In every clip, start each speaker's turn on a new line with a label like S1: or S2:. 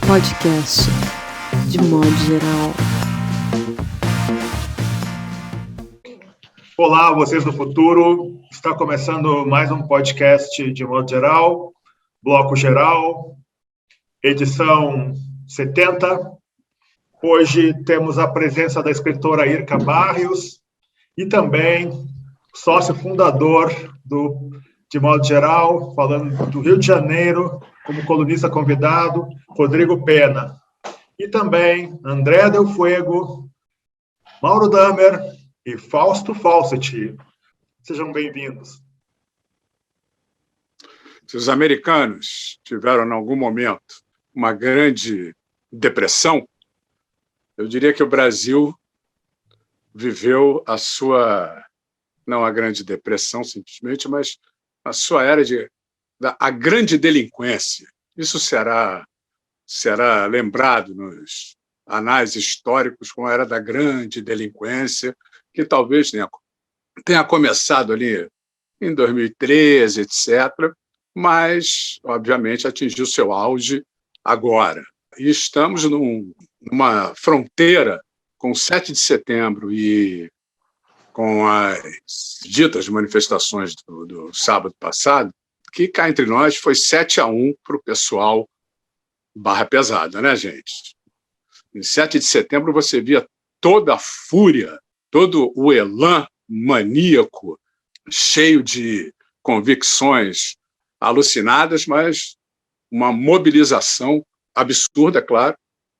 S1: podcast, de modo geral.
S2: Olá, vocês do futuro. Está começando mais um podcast de modo geral, bloco geral, edição 70. Hoje temos a presença da escritora Irka Barrios e também sócio fundador de modo geral, falando do Rio de Janeiro, como colunista convidado, Rodrigo Pena. E também André Del Fuego, Mauro Damer e Fausto Fawcett. Sejam bem-vindos.
S3: Se os americanos tiveram, em algum momento, uma grande depressão, eu diria que o Brasil viveu a sua, não a grande depressão simplesmente, mas a sua era a grande delinquência. Isso será lembrado nos anais históricos como a era da grande delinquência, que talvez tenha começado ali em 2013, etc., mas, obviamente, atingiu seu auge agora. E estamos numa fronteira com o 7 de setembro e com as ditas manifestações do sábado passado, que cá entre nós foi 7-1 para o pessoal barra pesada, né, gente? Em 7 de setembro você via toda a fúria, todo o elan maníaco, cheio de convicções alucinadas, mas uma mobilização absurda, claro.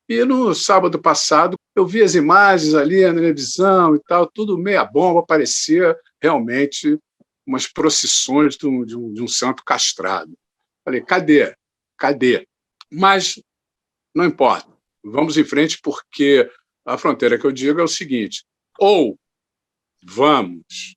S3: E no sábado passado, eu vi as imagens ali na televisão e tal, tudo meia bomba, parecia realmente umas procissões de um santo castrado. Falei, cadê? Cadê? Mas não importa, vamos em frente, porque a fronteira que eu digo é o seguinte: ou vamos,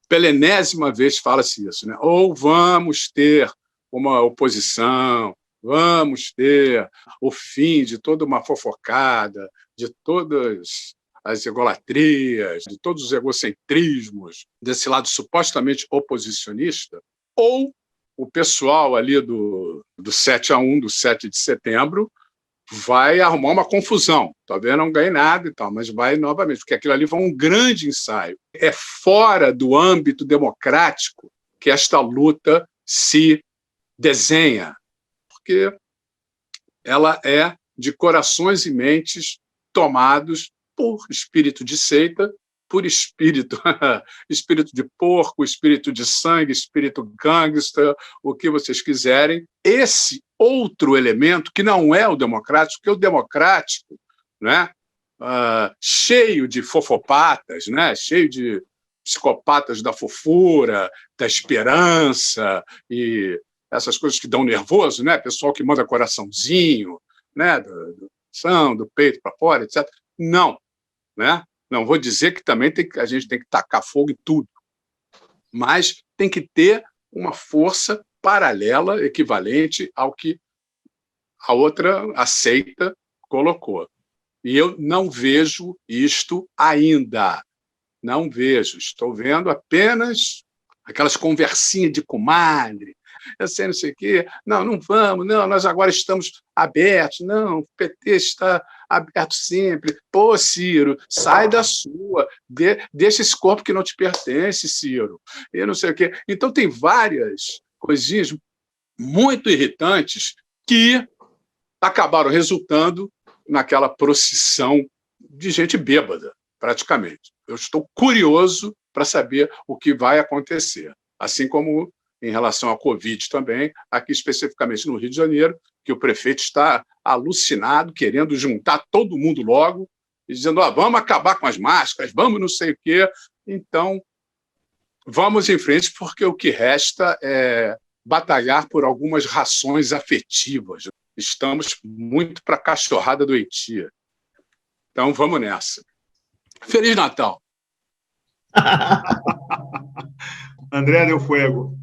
S3: pela enésima vez fala-se isso, né? Ou vamos ter uma oposição, vamos ter o fim de toda uma fofocada, de todas as egolatrias, de todos os egocentrismos desse lado supostamente oposicionista, ou o pessoal ali do 7-1, do 7 de setembro, vai arrumar uma confusão. Talvez não ganhe nada e tal, mas vai novamente, porque aquilo ali foi um grande ensaio. É fora do âmbito democrático que esta luta se desenha, porque ela é de corações e mentes tomados por espírito de seita, por espírito de porco, espírito de sangue, espírito gangster, o que vocês quiserem. Esse outro elemento, que não é o democrático, porque o democrático, né, cheio de fofopatas, né, cheio de psicopatas da fofura, da esperança e essas coisas que dão nervoso, né, pessoal que manda coraçãozinho, né, do peito para fora, etc. Não, né? Não vou dizer que também a gente tem que tacar fogo em tudo, mas tem que ter uma força paralela, equivalente ao que a outra seita colocou. E eu não vejo isto ainda. Não vejo. Estou vendo apenas aquelas conversinhas de comadre. Eu sei não sei o quê. Não vamos. Não, nós agora estamos abertos. Não, o PT está aberto sempre. Pô, Ciro, sai da sua. Deixa esse corpo que não te pertence, Ciro. Eu não sei o quê. Então, tem várias coisinhas muito irritantes que acabaram resultando naquela procissão de gente bêbada, praticamente. Eu estou curioso para saber o que vai acontecer. Assim como em relação à Covid também, aqui especificamente no Rio de Janeiro, que o prefeito está alucinado, querendo juntar todo mundo logo, e dizendo, vamos acabar com as máscaras, vamos não sei o quê. Então, vamos em frente, porque o que resta é batalhar por algumas rações afetivas. Estamos muito para a cachorrada doentia. Então, vamos nessa. Feliz Natal!
S2: André Del Fuego.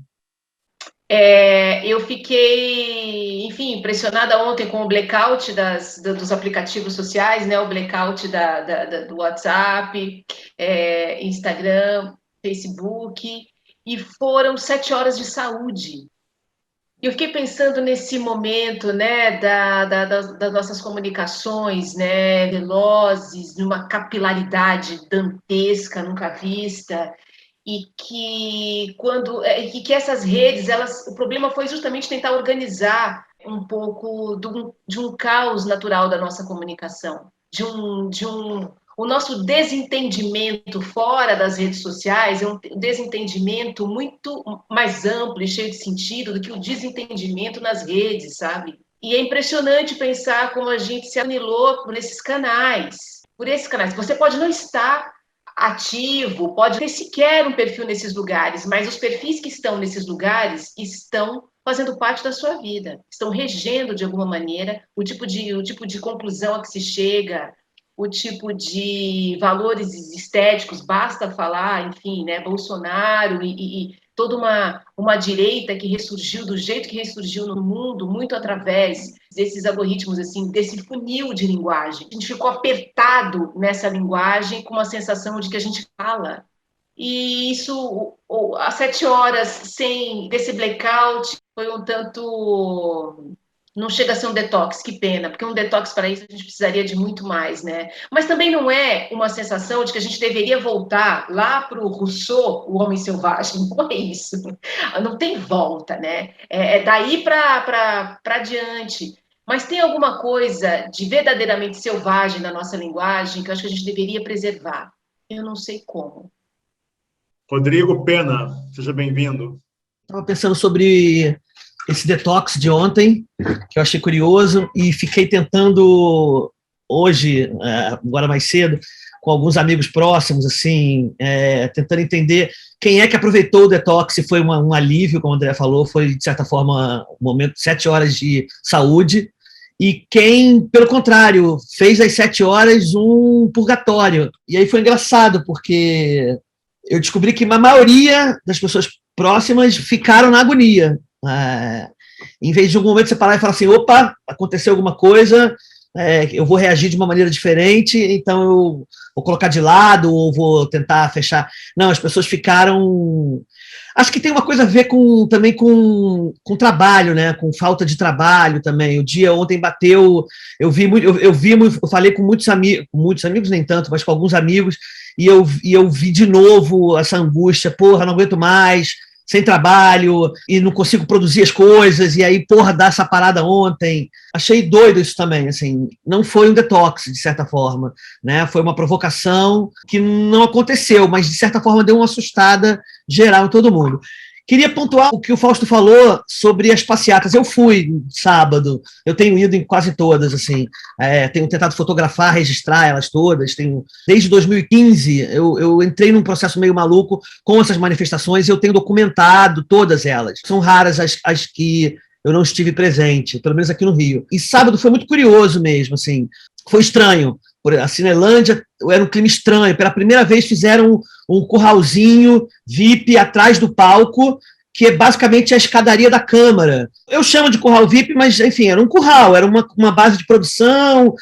S4: Eu fiquei, enfim, impressionada ontem com o blackout dos aplicativos sociais, né? O blackout do WhatsApp, Instagram, Facebook, e foram 7 horas de saúde. Eu fiquei pensando nesse momento, né, das nossas comunicações, né, velozes, numa capilaridade dantesca, nunca vista, e que essas redes, o problema foi justamente tentar organizar um pouco de um caos natural da nossa comunicação, o nosso desentendimento fora das redes sociais é um desentendimento muito mais amplo e cheio de sentido do que o desentendimento nas redes, sabe? E é impressionante pensar como a gente se anilou por esses canais. Você pode não estar ativo, pode ter sequer um perfil nesses lugares, mas os perfis que estão nesses lugares estão fazendo parte da sua vida, estão regendo de alguma maneira o tipo de conclusão a que se chega, o tipo de valores estéticos, basta falar, enfim, né, Bolsonaro e toda uma direita que ressurgiu do jeito que ressurgiu no mundo, muito através desses algoritmos, assim, desse funil de linguagem. A gente ficou apertado nessa linguagem com uma sensação de que a gente fala. E isso, às 7 horas desse blackout, foi um tanto... Não chega a ser um detox, que pena, porque um detox para isso a gente precisaria de muito mais, né? Mas também não é uma sensação de que a gente deveria voltar lá para o Rousseau, o homem selvagem, não é isso. Não tem volta, né? É daí para diante. Mas tem alguma coisa de verdadeiramente selvagem na nossa linguagem que eu acho que a gente deveria preservar. Eu não sei como.
S2: Rodrigo Pena, seja bem-vindo.
S5: Estava pensando sobre esse detox de ontem, que eu achei curioso, e fiquei tentando hoje, agora mais cedo, com alguns amigos próximos, assim, tentando entender quem é que aproveitou o detox, se foi um alívio, como o André falou, foi, de certa forma, um momento, 7 horas de saúde, e quem, pelo contrário, fez às 7 horas um purgatório. E aí foi engraçado, porque eu descobri que a maioria das pessoas próximas ficaram na agonia. Em vez de algum momento você parar e falar assim, opa, aconteceu alguma coisa, eu vou reagir de uma maneira diferente, então eu vou colocar de lado ou vou tentar fechar. Não, as pessoas ficaram... Acho que tem uma coisa a ver também com trabalho, né? Com falta de trabalho também. O dia ontem bateu, eu falei com muitos amigos nem tanto, mas com alguns amigos, e eu vi de novo essa angústia, porra, não aguento mais, sem trabalho, e não consigo produzir as coisas, e aí, porra, dá essa parada ontem. Achei doido isso também, assim, não foi um detox, de certa forma, né? Foi uma provocação que não aconteceu, mas, de certa forma, deu uma assustada geral em todo mundo. Queria pontuar o que o Fausto falou sobre as passeatas. Eu fui sábado, eu tenho ido em quase todas, assim, tenho tentado fotografar, registrar elas todas, desde 2015 eu entrei num processo meio maluco com essas manifestações e eu tenho documentado todas elas. São raras as que eu não estive presente, pelo menos aqui no Rio. E sábado foi muito curioso mesmo, assim, foi estranho. A Cinelândia era um clima estranho. Pela primeira vez fizeram um curralzinho VIP atrás do palco, que é basicamente a escadaria da Câmara. Eu chamo de curral VIP, mas, enfim, era um curral, era uma base de produção,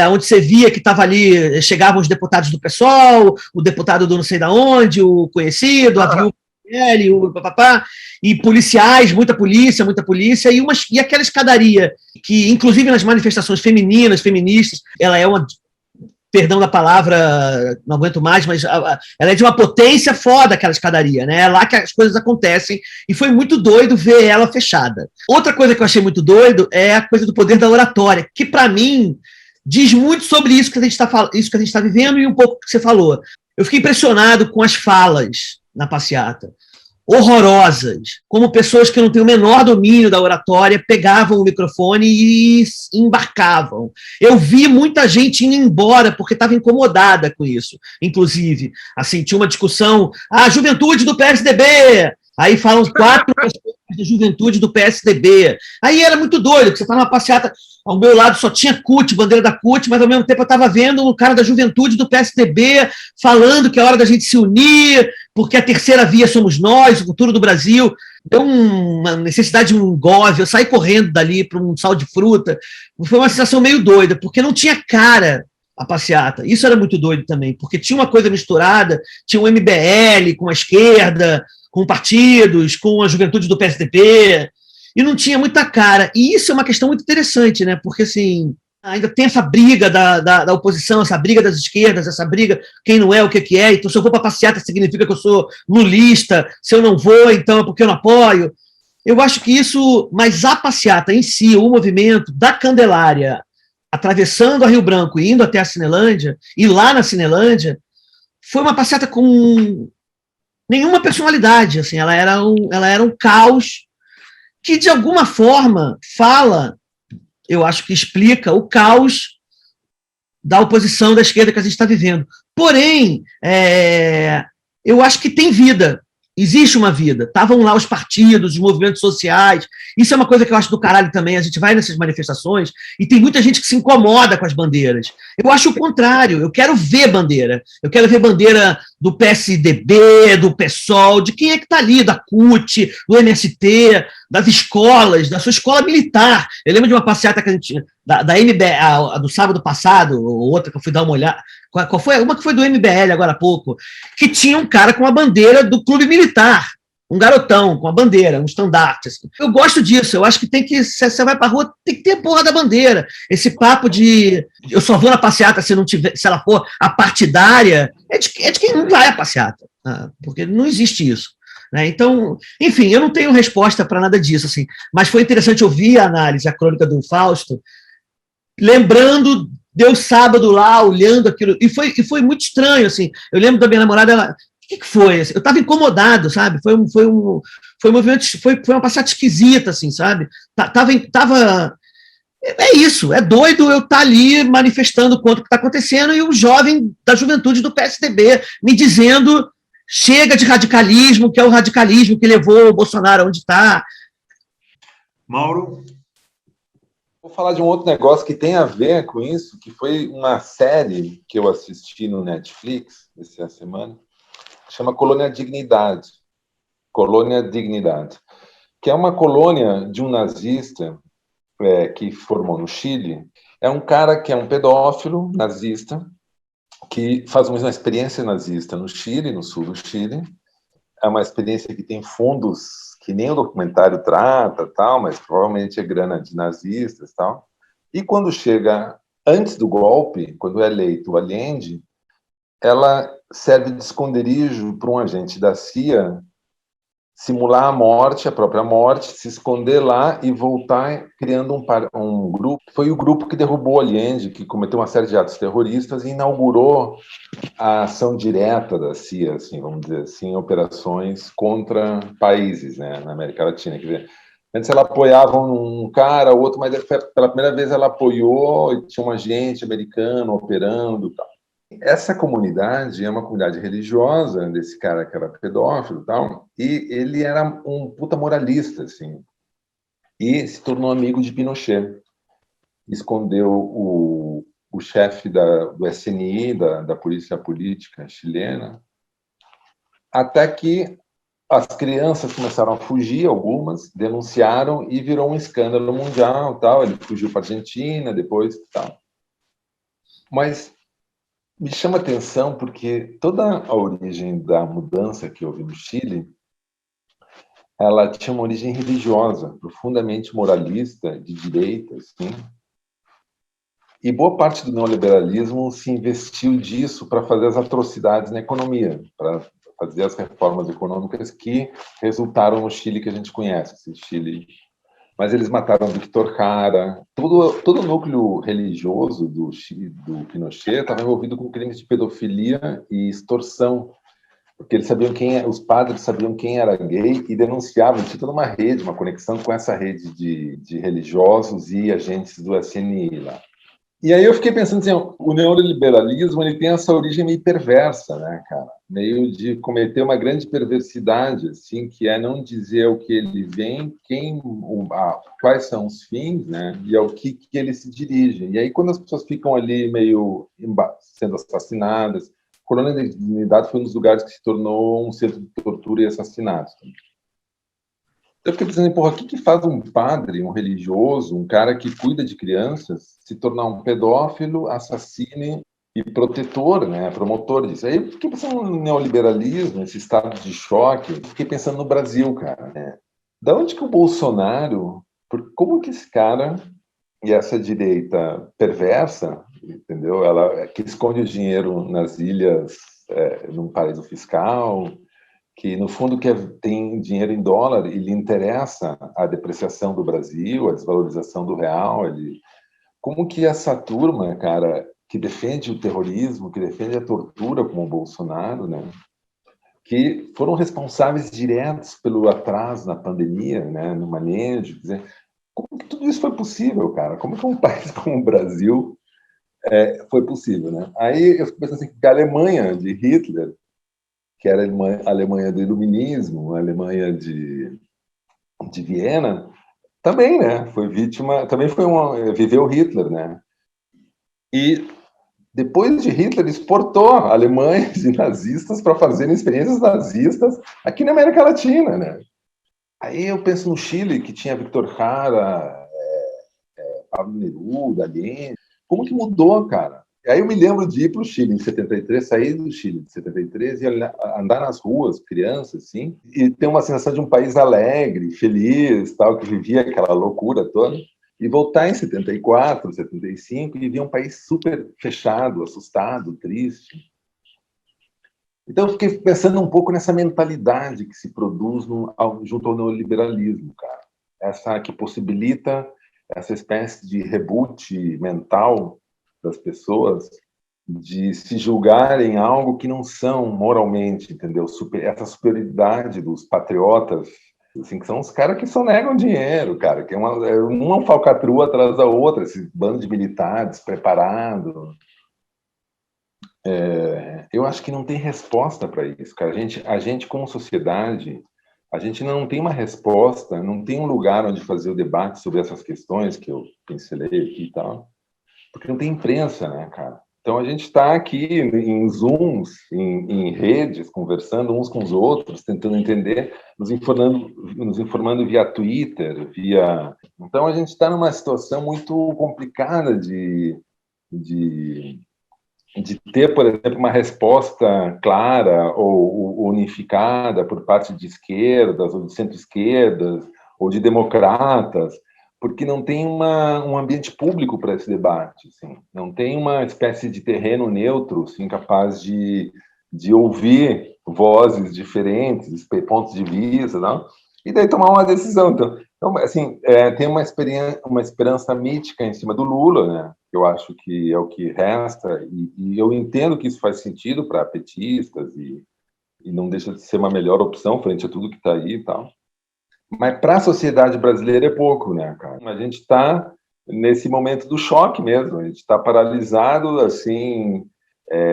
S5: onde você via que estava ali, chegavam os deputados do PSOL, o deputado do não sei da onde, o conhecido, a viúva o papapá, e policiais, muita polícia, e aquela escadaria, que, inclusive nas manifestações feministas, ela é uma... Perdão da palavra, não aguento mais, mas ela é de uma potência foda, aquela escadaria, né? É lá que as coisas acontecem, e foi muito doido ver ela fechada. Outra coisa que eu achei muito doido é a coisa do poder da oratória, que, para mim, diz muito sobre isso que a gente está vivendo e um pouco que você falou. Eu fiquei impressionado com as falas na passeata. Horrorosas, como pessoas que não têm o menor domínio da oratória pegavam o microfone e embarcavam. Eu vi muita gente indo embora porque estava incomodada com isso, inclusive. Assim, tinha uma discussão, a juventude do PSDB, aí falam 4 pessoas da juventude do PSDB. Aí era muito doido, porque você estava numa passeata, ao meu lado só tinha CUT, bandeira da CUT, mas ao mesmo tempo eu estava vendo um cara da juventude do PSDB falando que é hora da gente se unir, porque a terceira via somos nós, o futuro do Brasil. Deu uma necessidade de um gove, eu saí correndo dali para um sal de fruta. Foi uma sensação meio doida, porque não tinha cara a passeata. Isso era muito doido também, porque tinha uma coisa misturada, tinha um MBL com a esquerda, com partidos, com a juventude do PSDB, e não tinha muita cara. E isso é uma questão muito interessante, né? Porque, assim, ainda tem essa briga da oposição, essa briga das esquerdas, essa briga quem não é, o que é. Então, se eu vou para a passeata, significa que eu sou lulista. Se eu não vou, então é porque eu não apoio. Eu acho que isso, mas a passeata em si, o movimento da Candelária, atravessando a Rio Branco e indo até a Cinelândia, e lá na Cinelândia, foi uma passeata com nenhuma personalidade, assim, ela era um caos que, de alguma forma, fala, eu acho que explica o caos da oposição da esquerda que a gente está vivendo. Porém, eu acho que tem vida. Existe uma vida. Estavam lá os partidos, os movimentos sociais. Isso é uma coisa que eu acho do caralho também. A gente vai nessas manifestações e tem muita gente que se incomoda com as bandeiras. Eu acho o contrário. Eu quero ver bandeira. Eu quero ver bandeira do PSDB, do PSOL, de quem é que está ali, da CUT, do MST, das escolas, da sua escola militar. Eu lembro de uma passeata que a gente, da MBL, do sábado passado, ou outra que eu fui dar uma olhada. Qual foi? Uma que foi do MBL agora há pouco, que tinha um cara com a bandeira do clube militar, um garotão com a bandeira, um estandarte. Assim. Eu gosto disso, eu acho que tem que, se você vai pra rua, tem que ter a porra da bandeira. Esse papo de eu só vou na passeata se ela for a partidária, é de quem não vai à passeata, porque não existe isso. Né? Então, enfim, eu não tenho resposta para nada disso, assim, mas foi interessante ouvir a análise, a crônica do Fausto, lembrando deu sábado lá, olhando aquilo, e foi muito estranho, assim, eu lembro da minha namorada, ela, o que foi? Assim, eu estava incomodado, sabe, foi um movimento, foi uma passada esquisita, assim, sabe, é isso, é doido eu estar ali manifestando contra o que está acontecendo e o jovem da juventude do PSDB me dizendo chega de radicalismo, que é o radicalismo que levou o Bolsonaro onde está.
S2: Mauro?
S6: Vou falar de um outro negócio que tem a ver com isso, que foi uma série que eu assisti no Netflix essa semana, que chama Colônia Dignidade. Colônia Dignidade, que é uma colônia de um nazista que formou no Chile. É um cara que é um pedófilo nazista, que faz uma experiência nazista no Chile, no sul do Chile. É uma experiência que tem fundos que nem o documentário trata, tal, mas provavelmente é grana de nazistas, tal. E quando chega antes do golpe, quando é eleito o Allende, ela serve de esconderijo para um agente da CIA simular a morte, a própria morte, se esconder lá e voltar criando um grupo. Foi o grupo que derrubou Allende, que cometeu uma série de atos terroristas e inaugurou a ação direta da CIA, assim, vamos dizer assim, operações contra países, né, na América Latina. Quer dizer, antes ela apoiava um cara, outro, mas pela primeira vez ela apoiou e tinha um agente americano operando e tal. Essa comunidade é uma comunidade religiosa desse cara que era pedófilo e tal, e ele era um puta moralista, assim, e se tornou amigo de Pinochet. Escondeu o chefe do SNI, da Polícia Política chilena, até que as crianças começaram a fugir, algumas, denunciaram e virou um escândalo mundial, tal. Ele fugiu para a Argentina, depois tal. Mas me chama a atenção porque toda a origem da mudança que houve no Chile, ela tinha uma origem religiosa, profundamente moralista, de direita, assim. E boa parte do neoliberalismo se investiu disso para fazer as atrocidades na economia, para fazer as reformas econômicas que resultaram no Chile que a gente conhece, esse Chile. Mas eles mataram Victor Jara, todo o núcleo religioso do Pinochet estava envolvido com crimes de pedofilia e extorsão, porque eles sabiam os padres sabiam quem era gay e denunciavam, tinha toda uma rede, uma conexão com essa rede de religiosos e agentes do SNI lá. E aí eu fiquei pensando assim, o neoliberalismo ele tem essa origem meio perversa, né, cara? Meio de cometer uma grande perversidade, assim, que é não dizer o que ele vem, quais são os fins, né, e ao que ele se dirige. E aí quando as pessoas ficam ali meio sendo assassinadas, a Colônia da Dignidade foi um dos lugares que se tornou um centro de tortura e assassinatos. Eu fiquei pensando, porra, o que faz um padre, um religioso, um cara que cuida de crianças, se tornar um pedófilo, assassino e protetor, né, promotor disso? Aí eu fiquei pensando no neoliberalismo, esse estado de choque, fiquei pensando no Brasil, cara, né? da onde que o Bolsonaro, como que esse cara e essa direita perversa, entendeu? Ela que esconde o dinheiro nas ilhas, num paraíso fiscal, que no fundo tem dinheiro em dólar e lhe interessa a depreciação do Brasil, a desvalorização do real. Como que essa turma, cara, que defende o terrorismo, que defende a tortura como o Bolsonaro, né? Que foram responsáveis diretos pelo atraso na pandemia, né, no manejo, quer dizer, como que tudo isso foi possível, cara? Como que um país como o Brasil foi possível, né? Aí eu fico pensando assim, que a Alemanha de Hitler, que era a Alemanha do Iluminismo, a Alemanha de Viena, também, né, foi vítima, também viveu Hitler, né? E depois de Hitler, exportou alemães e nazistas para fazerem experiências nazistas aqui na América Latina, né? Aí eu penso no Chile, que tinha Victor Jara, Pablo Neruda, Allende. Como que mudou, cara? E aí eu me lembro de ir para o Chile em 73, sair do Chile em 73 e andar nas ruas, crianças, assim, e ter uma sensação de um país alegre, feliz, tal, que vivia aquela loucura toda. E voltar em 74, 75 e ver um país super fechado, assustado, triste. Então eu fiquei pensando um pouco nessa mentalidade que se produz junto ao neoliberalismo, cara. Essa que possibilita essa espécie de reboot mental das pessoas de se julgarem algo que não são moralmente, entendeu? Essa superioridade dos patriotas, assim, que são os caras que só negam dinheiro, cara, que uma falcatrua atrás da outra, esse bando de militares preparado. Eu acho que não tem resposta para isso, cara. A gente como sociedade, a gente não tem uma resposta, não tem um lugar onde fazer o debate sobre essas questões que eu pincelei aqui e tal, porque não tem imprensa, né, cara? Então a gente está aqui em Zooms, em redes, conversando uns com os outros, tentando entender, nos informando via Twitter, via. Então a gente está numa situação muito complicada de ter, por exemplo, uma resposta clara ou unificada por parte de esquerdas ou de centro-esquerdas ou de democratas, porque não tem um ambiente público para esse debate, assim. Não tem uma espécie de terreno neutro, assim, capaz de ouvir vozes diferentes, pontos de vista, não? E daí tomar uma decisão. Então assim, tem uma esperança mítica em cima do Lula, né? Eu acho que é o que resta, e eu entendo que isso faz sentido para petistas e não deixa de ser uma melhor opção frente a tudo que está aí e tal. Mas para a sociedade brasileira é pouco, né, cara? A gente está nesse momento do choque mesmo, a gente está paralisado, assim,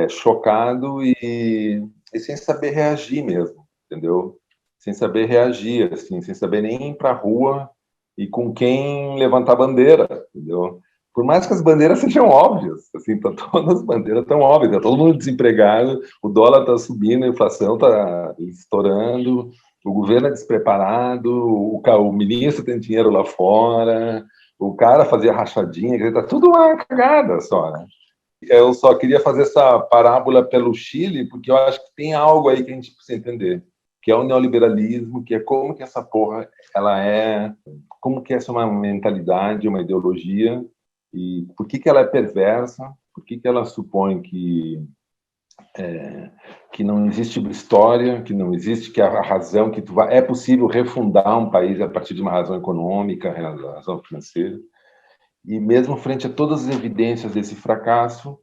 S6: chocado e sem saber reagir mesmo, entendeu? Sem saber reagir, assim, sem saber nem ir para a rua e com quem levantar bandeira, entendeu? Por mais que as bandeiras sejam óbvias, assim, todas as bandeiras estão óbvias, está todo mundo desempregado, o dólar está subindo, a inflação está estourando, o governo é despreparado, o ministro tem dinheiro lá fora, o cara fazia rachadinha, está tudo uma cagada só, né? Eu só queria fazer essa parábola pelo Chile, porque eu acho que tem algo aí que a gente precisa entender, que é o neoliberalismo, que é como que essa porra, como que essa é uma mentalidade, uma ideologia, e por que ela é perversa, por que ela supõe que não existe história, que não existe, que a razão, é possível refundar um país a partir de uma razão econômica, razão financeira, e mesmo frente a todas as evidências desse fracasso,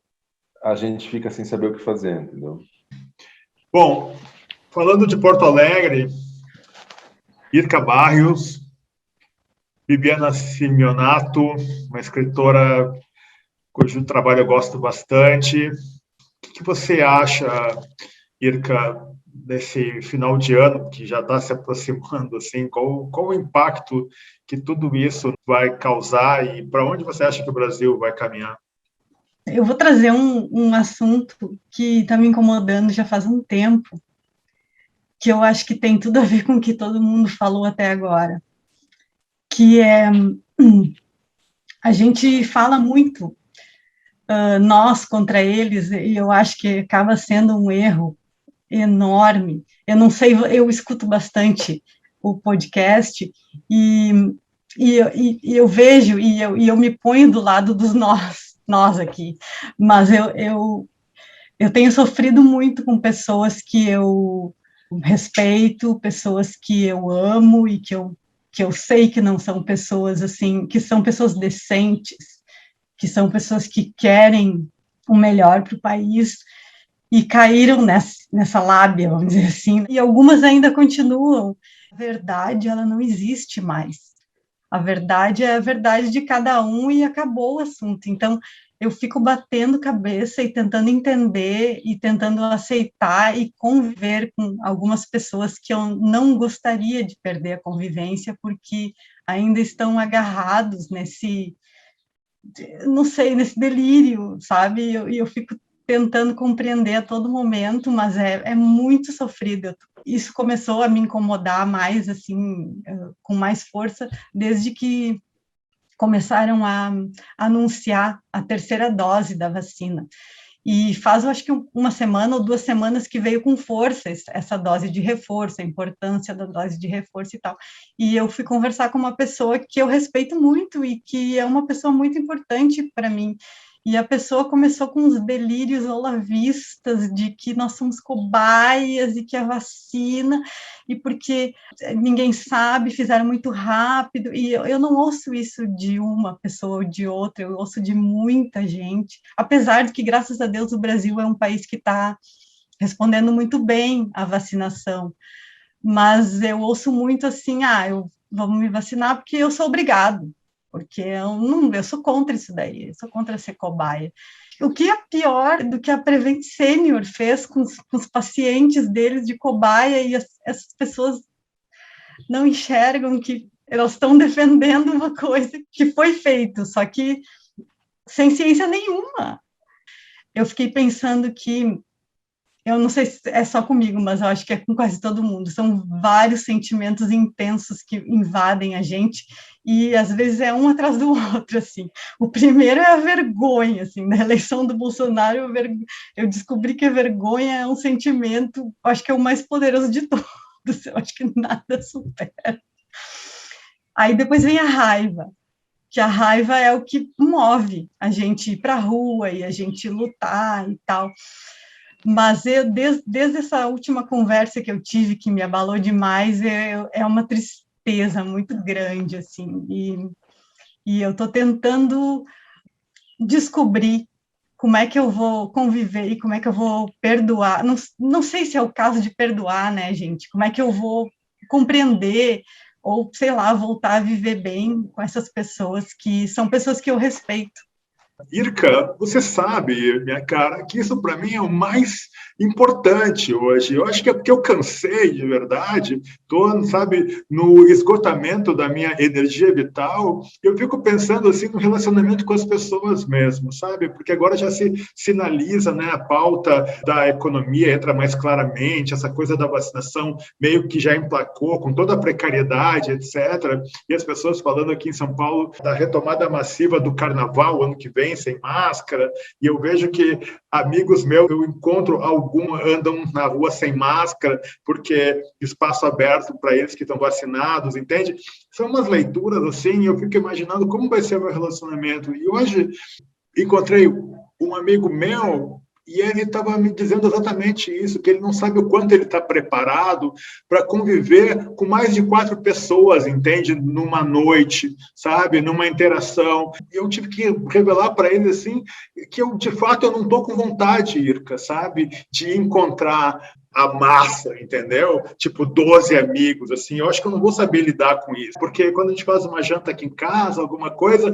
S6: a gente fica sem saber o que fazer, entendeu?
S2: Bom, falando de Porto Alegre, Irka Barrios, Bibiana Simeonato, uma escritora cujo trabalho eu gosto bastante. O que você acha, Irka, desse final de ano que já está se aproximando, assim, qual o impacto que tudo isso vai causar e para onde você acha que o Brasil vai caminhar?
S7: Eu vou trazer um assunto que está me incomodando já faz um tempo, que eu acho que tem tudo a ver com o que todo mundo falou até agora, que é a gente fala muito nós contra eles, e eu acho que acaba sendo um erro enorme. Eu não sei, eu escuto bastante o podcast, e eu vejo, e eu me ponho do lado dos nós aqui, mas eu tenho sofrido muito com pessoas que eu respeito, pessoas que eu amo e que eu sei que não são pessoas assim, que são pessoas decentes, que são pessoas que querem o melhor para o país, e caíram nessa lábia, vamos dizer assim, e algumas ainda continuam. A verdade, ela não existe mais. A verdade é a verdade de cada um e acabou o assunto. Então, eu fico batendo cabeça e tentando entender e tentando aceitar e conviver com algumas pessoas que eu não gostaria de perder a convivência, porque ainda estão agarrados não sei, nesse delírio, sabe? E eu fico tentando compreender a todo momento, mas é muito sofrido. Isso começou a me incomodar mais, assim, com mais força, desde que começaram a anunciar a terceira dose da vacina. E faz, eu acho que uma semana ou 2 semanas que veio com força essa dose de reforço, a importância da dose de reforço e tal. E eu fui conversar com uma pessoa que eu respeito muito e que é uma pessoa muito importante para mim. E a pessoa começou com uns delírios olavistas de que nós somos cobaias e que a vacina, e porque ninguém sabe, fizeram muito rápido, e eu não ouço isso de uma pessoa ou de outra, eu ouço de muita gente, apesar de que, graças a Deus, o Brasil é um país que está respondendo muito bem à vacinação, mas eu ouço muito assim, vamos me vacinar porque eu sou obrigado, porque eu sou contra isso daí, eu sou contra ser cobaia. O que é pior do que a Prevent Senior fez com os pacientes deles de cobaia, e essas pessoas não enxergam que elas estão defendendo uma coisa que foi feita, só que sem ciência nenhuma. Eu fiquei pensando que, eu não sei se é só comigo, mas eu acho que é com quase todo mundo, são vários sentimentos intensos que invadem a gente, e às vezes é um atrás do outro, assim. O primeiro é a vergonha, assim, na eleição do Bolsonaro, eu descobri que a vergonha é um sentimento, acho que é o mais poderoso de todos, eu acho que nada supera. Aí depois vem a raiva, que a raiva é o que move a gente ir para a rua e a gente lutar e tal. Mas desde essa última conversa que eu tive, que me abalou demais, é uma tristeza muito grande, assim, e eu estou tentando descobrir como é que eu vou conviver e como é que eu vou perdoar. Não sei se é o caso de perdoar, né, gente? Como é que eu vou compreender ou, sei lá, voltar a viver bem com essas pessoas que são pessoas que eu respeito.
S2: Irka, você sabe, minha cara, que isso para mim é o mais importante hoje. Eu acho que é porque eu cansei de verdade, estou, sabe, no esgotamento da minha energia vital. Eu fico pensando assim no relacionamento com as pessoas mesmo, sabe? Porque agora já se sinaliza, né, a pauta da economia entra mais claramente, essa coisa da vacinação meio que já emplacou com toda a precariedade, etc. E as pessoas falando aqui em São Paulo da retomada massiva do carnaval ano que vem, sem máscara, e eu vejo que amigos meus, eu encontro alguns andam na rua sem máscara, porque espaço aberto para eles que estão vacinados, entende? São umas leituras assim, e eu fico imaginando como vai ser o meu relacionamento. E hoje encontrei um amigo meu, e ele estava me dizendo exatamente isso, que ele não sabe o quanto ele está preparado para conviver com mais de 4 pessoas, entende? Numa noite, sabe? Numa interação. E eu tive que revelar para ele, assim, que eu, de fato, eu não estou com vontade, Irka, sabe? De encontrar a massa, entendeu? Tipo, 12 amigos, assim. Eu acho que eu não vou saber lidar com isso. Porque quando a gente faz uma janta aqui em casa, alguma coisa,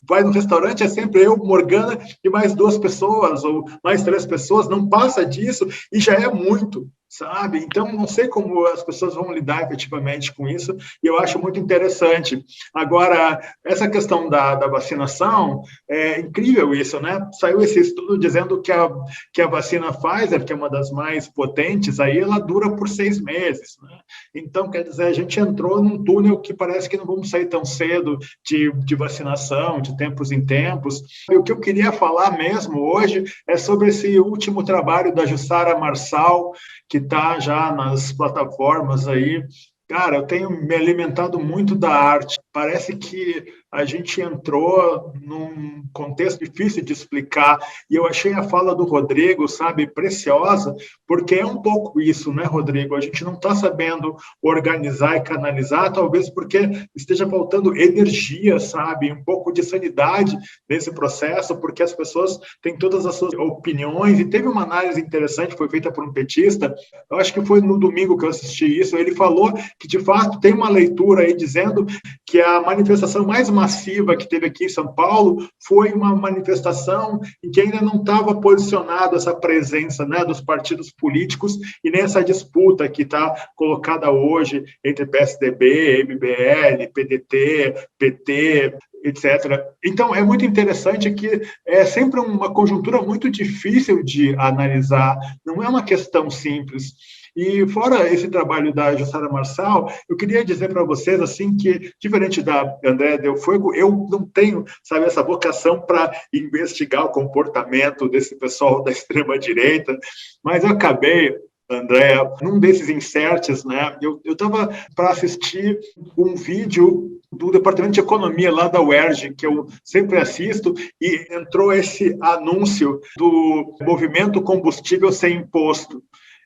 S2: vai no restaurante, é sempre eu, Morgana, e mais 2 pessoas, ou mais 3 pessoas, não passa disso, e já é muito, sabe? Então, não sei como as pessoas vão lidar efetivamente com isso, e eu acho muito interessante. Agora, essa questão da vacinação, é incrível isso, né? Saiu esse estudo dizendo que a vacina Pfizer, que é uma das mais potentes, aí ela dura por 6 meses, né? Então, quer dizer, a gente entrou num túnel que parece que não vamos sair tão cedo de vacinação, de tempos em tempos. E o que eu queria falar mesmo hoje é sobre esse último trabalho da Jussara Marçal, que está já nas plataformas aí, Cara, eu tenho me alimentado muito da arte. Parece que a gente entrou num contexto difícil de explicar. E eu achei a fala do Rodrigo, sabe, preciosa, porque é um pouco isso, né, Rodrigo? A gente não está sabendo organizar e canalizar, talvez porque esteja faltando energia, sabe? Um pouco de sanidade nesse processo, porque as pessoas têm todas as suas opiniões. E teve uma análise interessante, foi feita por um petista, eu acho que foi no domingo que eu assisti isso, ele falou que, de fato, tem uma leitura aí dizendo que a manifestação mais massiva que teve aqui em São Paulo foi uma manifestação em que ainda não estava posicionada essa presença, né, dos partidos políticos e nessa disputa que está colocada hoje entre PSDB, MBL, PDT, PT, etc. Então, é muito interessante que é sempre uma conjuntura muito difícil de analisar, não é uma questão simples. E fora esse trabalho da Jussara Marçal, eu queria dizer para vocês assim que, diferente da Andréa Del Fuego, eu não tenho, sabe, essa vocação para investigar o comportamento desse pessoal da extrema-direita, mas eu acabei, Andréa, num desses inserts, né, eu estava para assistir um vídeo do Departamento de Economia lá da UERJ, que eu sempre assisto, e entrou esse anúncio do movimento Combustível Sem Imposto.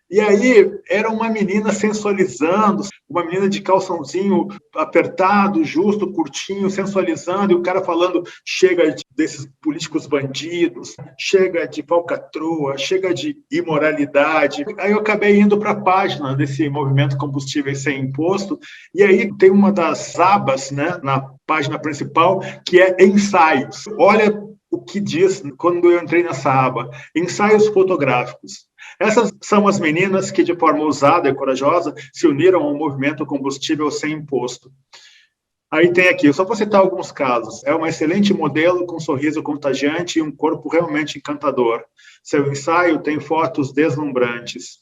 S2: E aí era uma menina sensualizando, uma menina de calçãozinho apertado, justo, curtinho, sensualizando, e o cara falando, chega desses políticos bandidos, chega de falcatrua, chega de imoralidade. Aí eu acabei indo para a página desse movimento Combustíveis Sem Imposto, e aí tem uma das abas, né, na página principal, que é ensaios. Olha o que diz quando eu entrei nessa aba, ensaios fotográficos. Essas são as meninas que, de forma ousada e corajosa, se uniram ao movimento Combustível Sem Imposto. Aí tem aqui, eu só vou citar alguns casos. É uma excelente modelo com um sorriso contagiante e um corpo realmente encantador. Seu ensaio tem fotos deslumbrantes.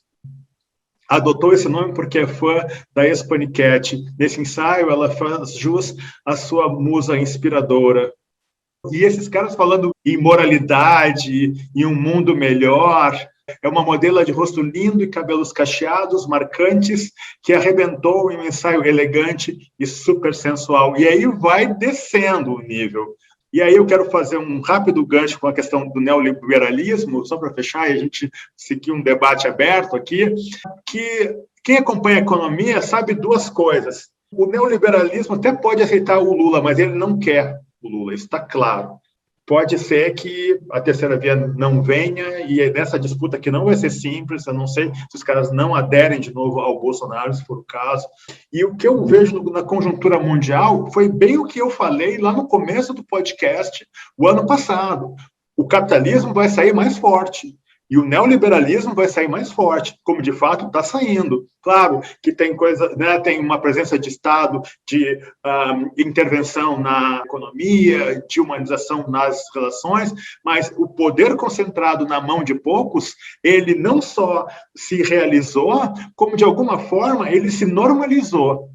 S2: Adotou esse nome porque é fã da ex-paniquete. Nesse ensaio, ela faz jus à sua musa inspiradora. E esses caras falando em moralidade, em um mundo melhor. É uma modelo de rosto lindo e cabelos cacheados, marcantes, que arrebentou em um ensaio elegante e super sensual. E aí vai descendo o nível. E aí eu quero fazer um rápido gancho com a questão do neoliberalismo, só para fechar e a gente seguir um debate aberto aqui, que quem acompanha a economia sabe duas coisas. O neoliberalismo até pode aceitar o Lula, mas ele não quer o Lula, isso está claro. Pode ser que a terceira via não venha e é nessa disputa que não vai ser simples, eu não sei se os caras não aderem de novo ao Bolsonaro, se for o caso. E o que eu vejo na conjuntura mundial foi bem o que eu falei lá no começo do podcast, o ano passado. O capitalismo vai sair mais forte. E o neoliberalismo vai sair mais forte, como de fato está saindo. Claro que tem coisa, né, tem uma presença de Estado, de intervenção na economia, de humanização nas relações, mas o poder concentrado na mão de poucos, ele não só se realizou, como de alguma forma ele se normalizou.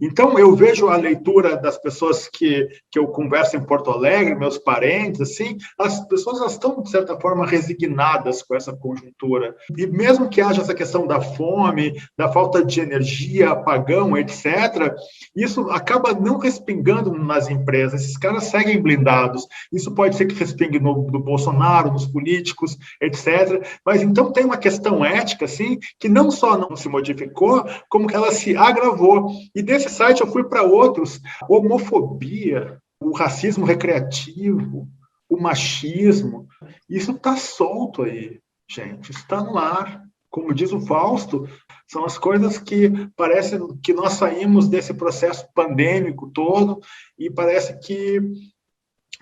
S2: Então, eu vejo a leitura das pessoas que eu converso em Porto Alegre, meus parentes, assim, as pessoas elas estão, de certa forma, resignadas com essa conjuntura. E mesmo que haja essa questão da fome, da falta de energia, apagão, etc., isso acaba não respingando nas empresas. Esses caras seguem blindados. Isso pode ser que respingue no Bolsonaro, nos políticos, etc. Mas, então, tem uma questão ética, assim, que não só não se modificou, como que ela se agravou. E desse site eu fui para outros, homofobia, o racismo recreativo, o machismo, isso está solto aí, gente, isso está no ar. Como diz o Fausto, são as coisas que parece que nós saímos desse processo pandêmico todo e parece que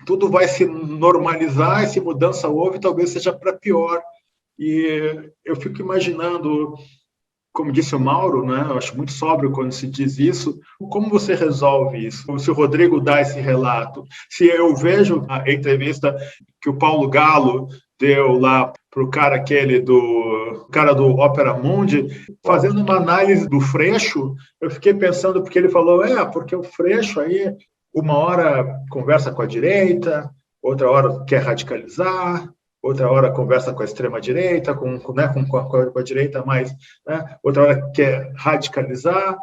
S2: tudo vai se normalizar, e se mudança houve, talvez seja para pior. E eu fico imaginando, como disse o Mauro, né, eu acho muito sóbrio quando se diz isso, como você resolve isso? Se o Rodrigo dá esse relato, se eu vejo a entrevista que o Paulo Galo deu lá para o cara do Opera Mundi, fazendo uma análise do Freixo, eu fiquei pensando, porque ele falou, porque o Freixo aí, uma hora conversa com a direita, outra hora quer radicalizar, outra hora conversa com a extrema-direita, com a direita mais, né? Outra hora quer radicalizar.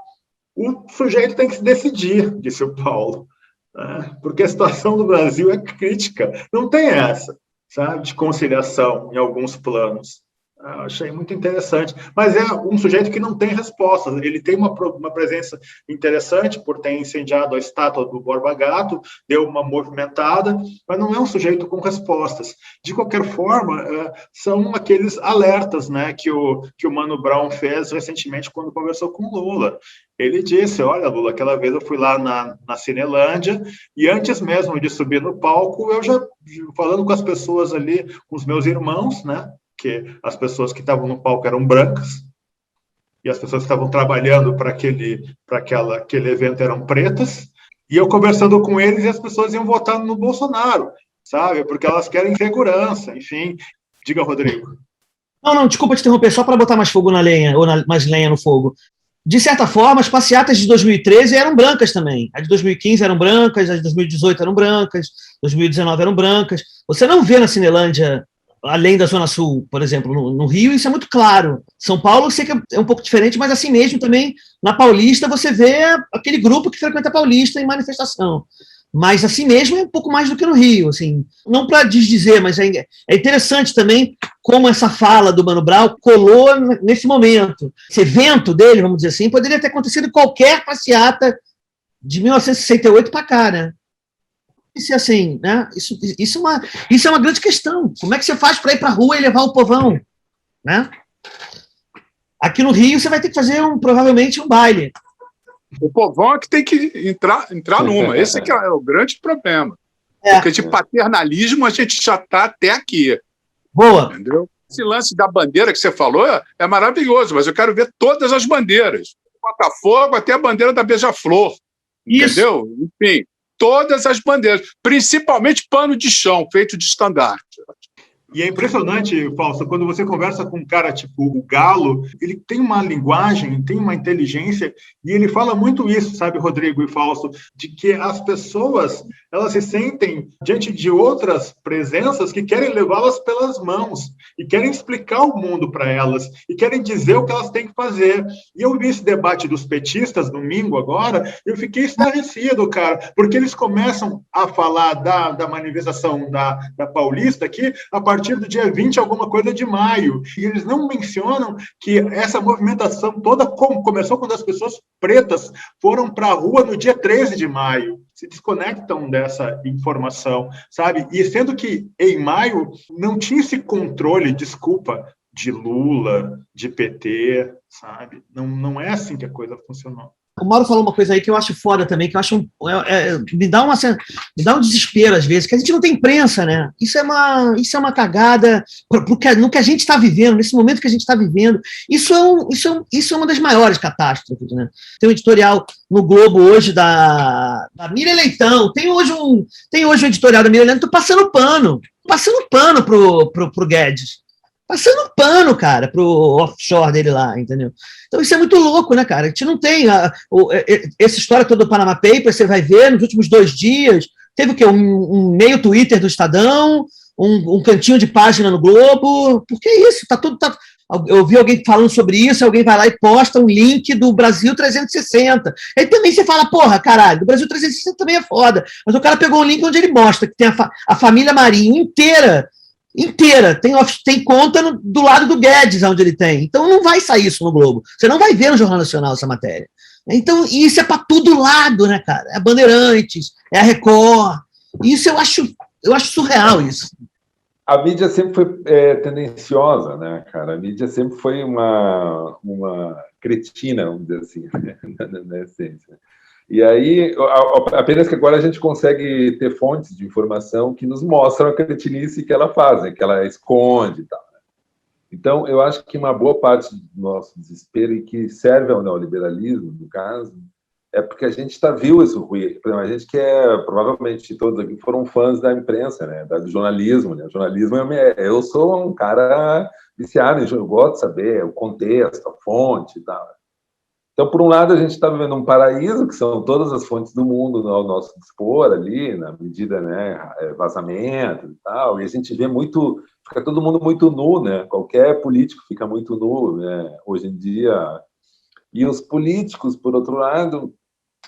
S2: o sujeito tem que se decidir, disse o Paulo, né? Porque a situação do Brasil é crítica, não tem essa, sabe, de conciliação em alguns planos. Eu achei muito interessante, mas é um sujeito que não tem respostas. Ele tem uma presença interessante por ter incendiado a estátua do Borba Gato, deu uma movimentada, mas não é um sujeito com respostas. De qualquer forma, são aqueles alertas, né, que o Mano Brown fez recentemente quando conversou com o Lula. Ele disse, olha, Lula, aquela vez eu fui lá na Cinelândia e antes mesmo de subir no palco, eu já, falando com as pessoas ali, com os meus irmãos, né, que as pessoas que estavam no palco eram brancas e as pessoas que estavam trabalhando para aquele evento eram pretas, e eu conversando com eles e as pessoas iam votar no Bolsonaro, sabe? Porque elas querem segurança, enfim. Diga, Rodrigo.
S5: Não, desculpa te interromper, só para botar mais fogo na lenha, ou mais lenha no fogo. De certa forma, as passeatas de 2013 eram brancas também. As de 2015 eram brancas, as de 2018 eram brancas, 2019 eram brancas. Você não vê na Cinelândia, além da Zona Sul, por exemplo, no Rio, isso é muito claro. São Paulo, eu sei que é um pouco diferente, mas assim mesmo também, na Paulista, você vê aquele grupo que frequenta a Paulista em manifestação. Mas assim mesmo é um pouco mais do que no Rio, assim. Não para desdizer, mas é interessante também como essa fala do Mano Brown colou nesse momento. Esse evento dele, vamos dizer assim, poderia ter acontecido em qualquer passeata de 1968 para cá, né? Isso assim, né? Isso é uma grande questão. Como é que você faz para ir para a rua e levar o povão, né? Aqui no Rio você vai ter que fazer provavelmente um baile.
S3: O povão é que tem que entrar numa. Esse é que é o grande problema. Porque de paternalismo a gente já está até aqui.
S5: Boa.
S3: Entendeu? Esse lance da bandeira que você falou é maravilhoso, mas eu quero ver todas as bandeiras. Botafogo até a bandeira da Beija-Flor. Entendeu? Enfim, todas as bandeiras, principalmente pano de chão, feito de estandarte.
S2: E é impressionante, Fausto, quando você conversa com um cara tipo o Galo, ele tem uma linguagem, tem uma inteligência, e ele fala muito isso, sabe, Rodrigo e Fausto, de que as pessoas, elas se sentem diante de outras presenças que querem levá-las pelas mãos, e querem explicar o mundo para elas, e querem dizer o que elas têm que fazer. E eu vi esse debate dos petistas domingo agora, e eu fiquei estarrecido, cara, porque eles começam a falar da manifestação da Paulista aqui, a partir do dia 20, alguma coisa de maio. E eles não mencionam que essa movimentação toda começou quando as pessoas pretas foram para a rua no dia 13 de maio. Se desconectam dessa informação, sabe? E sendo que em maio não tinha esse controle, desculpa, de Lula, de PT, sabe? Não é assim que a coisa funcionou.
S5: O Mauro falou uma coisa aí que eu acho foda também, que eu acho me dá um desespero às vezes, que a gente não tem imprensa, né? Isso é uma cagada no que a gente está vivendo, nesse momento que a gente está vivendo. Isso é uma das maiores catástrofes, né? Tem um editorial no Globo hoje da Miriam Leitão, tem hoje um editorial da Miriam Leitão, tô passando pano pro Guedes. Passando pano, cara, pro offshore dele lá, entendeu? Então isso é muito louco, né, cara? A gente não tem essa história toda do Panama Papers, você vai ver, nos últimos 2 dias, teve o quê? Um meio Twitter do Estadão, um cantinho de página no Globo, por que isso? Eu vi alguém falando sobre isso, alguém vai lá e posta um link do Brasil 360. Aí também você fala, porra, caralho, o Brasil 360 também é foda, mas o cara pegou um link onde ele mostra que tem a família Marinho inteira, tem conta do lado do Guedes, onde ele tem. Então não vai sair isso no Globo. Você não vai ver no Jornal Nacional essa matéria. Então isso é para todo lado, né, cara? É a Bandeirantes, é a Record. Isso eu acho surreal isso.
S6: A mídia sempre foi tendenciosa, né, cara? A mídia sempre foi uma cretina, vamos dizer assim, na essência. E aí, apenas que agora a gente consegue ter fontes de informação que nos mostram a cretinice que ela faz, né, que ela esconde e tal. Né? Então, eu acho que uma boa parte do nosso desespero, e que serve ao neoliberalismo, no caso, é porque a gente viu isso ruim. A gente que provavelmente todos aqui foram fãs da imprensa, né, do jornalismo. Né? O jornalismo, eu sou um cara viciado, eu gosto de saber o contexto, a fonte e tal. Então, por um lado, a gente está vivendo um paraíso, que são todas as fontes do mundo ao nosso dispor ali, na medida, né, vazamento e tal, e a gente vê fica todo mundo muito nu, né, qualquer político fica muito nu, né, hoje em dia, E os políticos, por outro lado,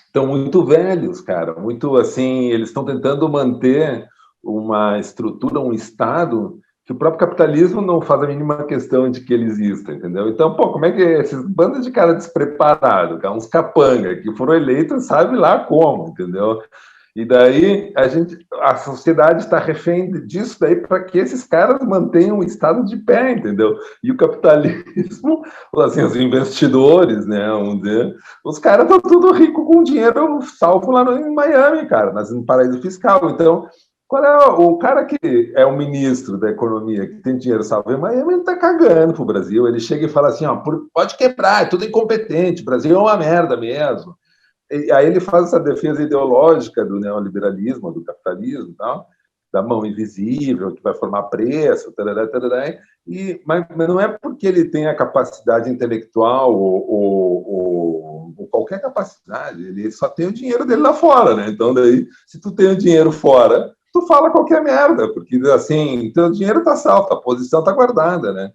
S6: estão muito velhos, cara, muito assim, eles estão tentando manter uma estrutura, um Estado que o próprio capitalismo não faz a mínima questão de que ele exista, entendeu? Então, pô, como é que esses bandas de cara despreparado, cara, uns capanga que foram eleitos, sabe lá como, entendeu? E daí a sociedade está refém disso daí para que esses caras mantenham o Estado de pé, entendeu? E o capitalismo, assim, os investidores, né, vamos dizer, os caras estão tudo rico com dinheiro salvo lá em Miami, cara, no paraíso fiscal. Então, qual é o cara que é o ministro da economia, que tem dinheiro salvo em Miami, ele está cagando pro Brasil. Ele chega e fala assim, ó, pode quebrar, é tudo incompetente, o Brasil é uma merda mesmo. E aí ele faz essa defesa ideológica do neoliberalismo, do capitalismo e tal, da mão invisível, que vai formar preço, tarará, tarará, mas não é porque ele tem a capacidade intelectual ou qualquer capacidade, ele só tem o dinheiro dele lá fora, né? Então, daí, se tu tem o dinheiro fora, tu fala qualquer merda, porque, assim, teu dinheiro está salvo, a posição está guardada, né?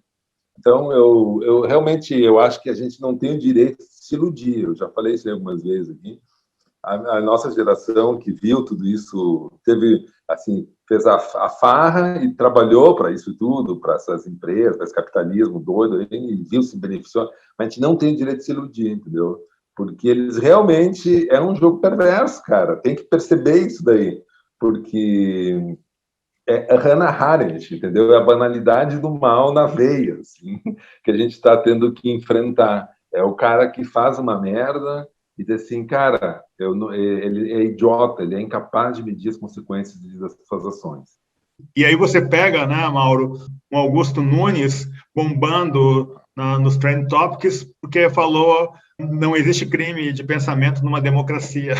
S6: Então, eu realmente eu acho que a gente não tem o direito de se iludir. Eu já falei isso algumas vezes aqui. A nossa geração que viu tudo isso, teve, assim, fez a farra e trabalhou para isso tudo, para essas empresas, para esse capitalismo doido, e viu se beneficiou. Mas a gente não tem o direito de se iludir, entendeu? Porque eles realmente é um jogo perverso, cara. Tem que perceber isso daí. Porque é Hannah Arendt, entendeu? É a banalidade do mal na veia, assim, que a gente está tendo que enfrentar. É o cara que faz uma merda e diz assim, cara, ele é idiota, ele é incapaz de medir as consequências das suas ações.
S2: E aí você pega, né, Mauro, um Augusto Nunes bombando nos Trend Topics, porque falou não existe crime de pensamento numa democracia.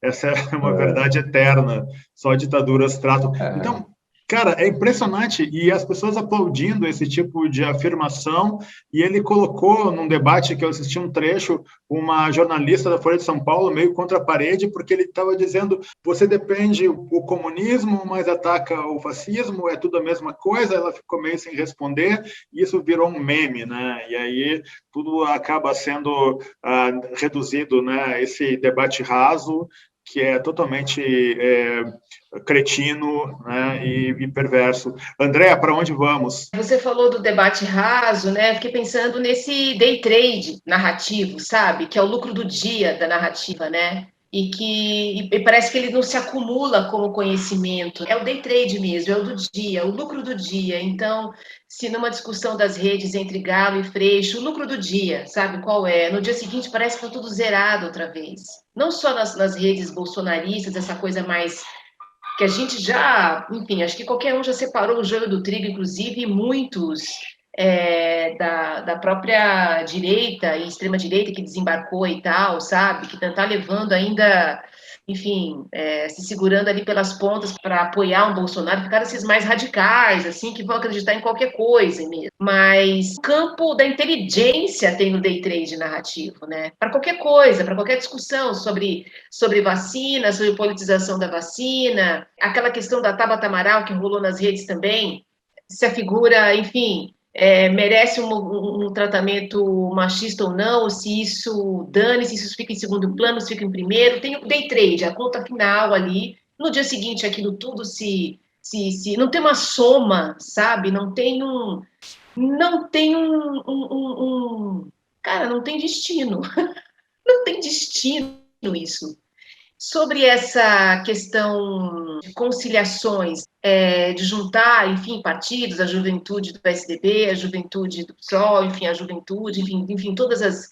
S2: Essa é uma verdade eterna, só ditaduras tratam. Então, cara, é impressionante, e as pessoas aplaudindo esse tipo de afirmação, e ele colocou num debate que eu assisti um trecho, uma jornalista da Folha de São Paulo meio contra a parede, porque ele estava dizendo, você defende o comunismo, mas ataca o fascismo, é tudo a mesma coisa, ela ficou meio sem responder, e isso virou um meme, né? E aí tudo acaba sendo reduzido, né? Esse debate raso, que é totalmente cretino, né, e perverso. André, para onde vamos?
S4: Você falou do debate raso, né? Fiquei pensando nesse day trade narrativo, sabe? Que é o lucro do dia da narrativa, né? E parece que ele não se acumula como conhecimento. É o day trade mesmo, é o do dia, o lucro do dia. Então, se numa discussão das redes entre Galo e Freixo, o lucro do dia, sabe qual é? No dia seguinte parece que está tudo zerado outra vez. Não só nas redes bolsonaristas, essa coisa mais que a gente já, enfim, acho que qualquer um já separou o joio do trigo, inclusive muitos da própria direita e extrema-direita que desembarcou e tal, sabe? Que está levando ainda, enfim, se segurando ali pelas pontas para apoiar um Bolsonaro, ficaram esses mais radicais, assim, que vão acreditar em qualquer coisa mesmo. Mas o campo da inteligência tem no day trade narrativo, né? Para qualquer coisa, para qualquer discussão sobre vacina, sobre politização da vacina, aquela questão da Tabata Amaral que rolou nas redes também, se a figura, enfim, merece um tratamento machista ou não, se isso dane-se, se isso fica em segundo plano, se fica em primeiro. Tem o day trade, a conta final ali. No dia seguinte, aquilo tudo se não tem uma soma, sabe? Não tem cara, não tem destino. Não tem destino isso. Sobre essa questão de conciliações, de juntar, enfim, partidos, a juventude do PSDB, a juventude do PSOL, enfim, a juventude, enfim, todas as...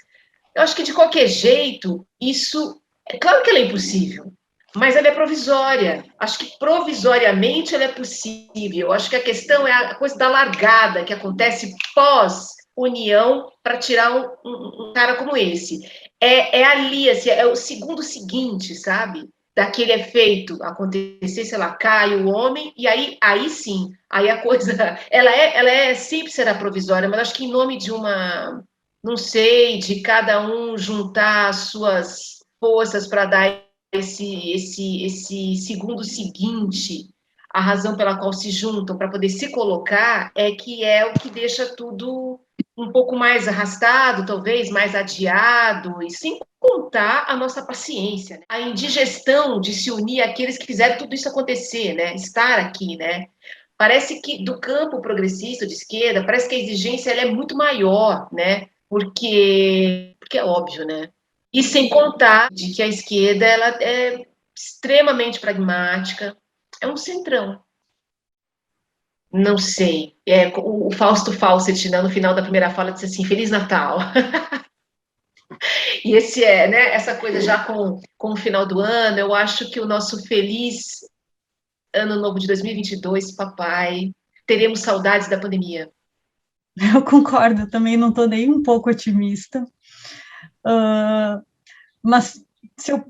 S4: Eu acho que, de qualquer jeito, isso... É claro que ela é impossível, mas ela é provisória. Acho que, provisoriamente, ela é possível. Acho que a questão é a coisa da largada, que acontece pós-união, para tirar um cara como esse. É ali, assim, é o segundo seguinte, sabe? Daquele efeito acontecer, sei lá, cai o homem, e aí sim, aí a coisa, ela sempre será provisória, mas acho que em nome de uma, não sei, de cada um juntar as suas forças para dar esse segundo seguinte, a razão pela qual se juntam para poder se colocar, é o que deixa tudo um pouco mais arrastado, talvez, mais adiado, e sem contar a nossa paciência, né? A indigestão de se unir àqueles que fizeram tudo isso acontecer, né? Estar aqui, né? Parece que do campo progressista de esquerda, parece que a exigência ela é muito maior, né? Porque é óbvio, né? E sem contar de que a esquerda ela é extremamente pragmática, é um centrão. Não sei. O Fausto Fawcett, né, no final da primeira fala, disse assim: Feliz Natal. E esse né, essa coisa já com o final do ano, eu acho que o nosso feliz ano novo de 2022, papai, teremos saudades da pandemia.
S7: Eu concordo, também não estou nem um pouco otimista. Mas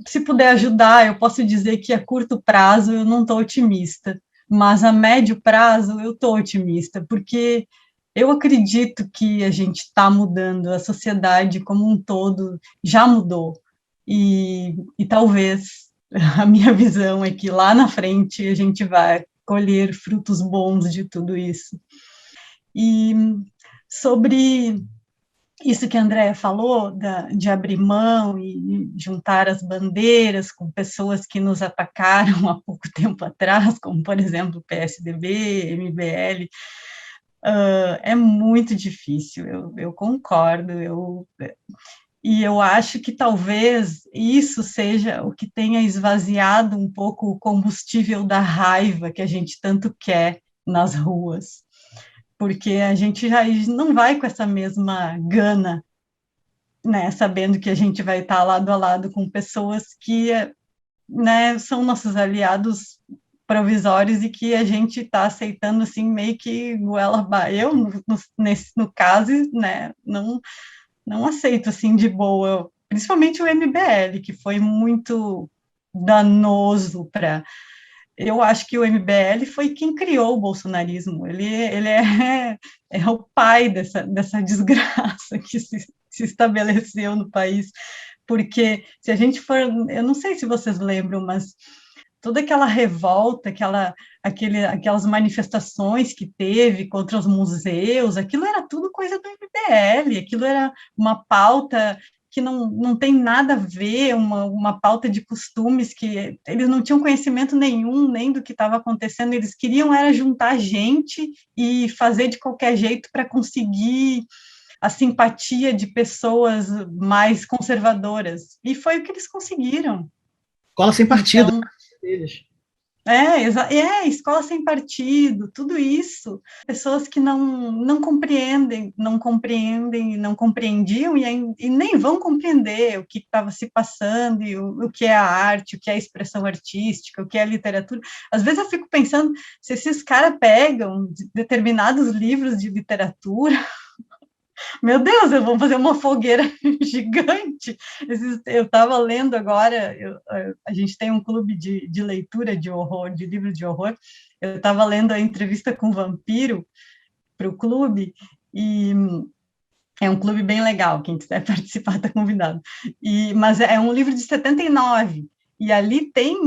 S7: se puder ajudar, eu posso dizer que a curto prazo eu não estou otimista, mas a médio prazo eu estou otimista, porque eu acredito que a gente está mudando, a sociedade como um todo já mudou, e talvez a minha visão é que lá na frente a gente vai colher frutos bons de tudo isso. E sobre isso que a Andréa falou, de abrir mão e juntar as bandeiras com pessoas que nos atacaram há pouco tempo atrás, como, por exemplo, o PSDB, MBL, é muito difícil, eu concordo, e eu acho que talvez isso seja o que tenha esvaziado um pouco o combustível da raiva que a gente tanto quer nas ruas, porque a gente já não vai com essa mesma gana, né, sabendo que a gente vai estar lado a lado com pessoas que, né, são nossos aliados provisórios e que a gente está aceitando assim meio que goela abaixo. Eu no caso, né, não aceito assim de boa, principalmente o MBL, que foi muito danoso para. Eu acho que o MBL foi quem criou o bolsonarismo. Ele é o pai dessa desgraça que se estabeleceu no país, porque se a gente for, eu não sei se vocês lembram, mas toda aquela revolta, aquelas manifestações que teve contra os museus, aquilo era tudo coisa do MBL, aquilo era uma pauta que não tem nada a ver, uma pauta de costumes que eles não tinham conhecimento nenhum, nem do que estava acontecendo, eles queriam era juntar gente e fazer de qualquer jeito para conseguir a simpatia de pessoas mais conservadoras, e foi o que eles conseguiram.
S5: Escola sem partido.
S7: Então, escola sem partido, tudo isso, pessoas que não compreendem, não compreendiam e nem vão compreender o que estava se passando, e o que é a arte, o que é a expressão artística, o que é a literatura. Às vezes eu fico pensando se esses caras pegam determinados livros de literatura, meu Deus, vamos fazer uma fogueira gigante. Eu estava lendo agora, a gente tem um clube de leitura de horror, de livros de horror. Eu estava lendo a entrevista com o Vampiro para o clube, e é um clube bem legal, quem quiser participar está convidado. Mas é um livro de 79, e ali tem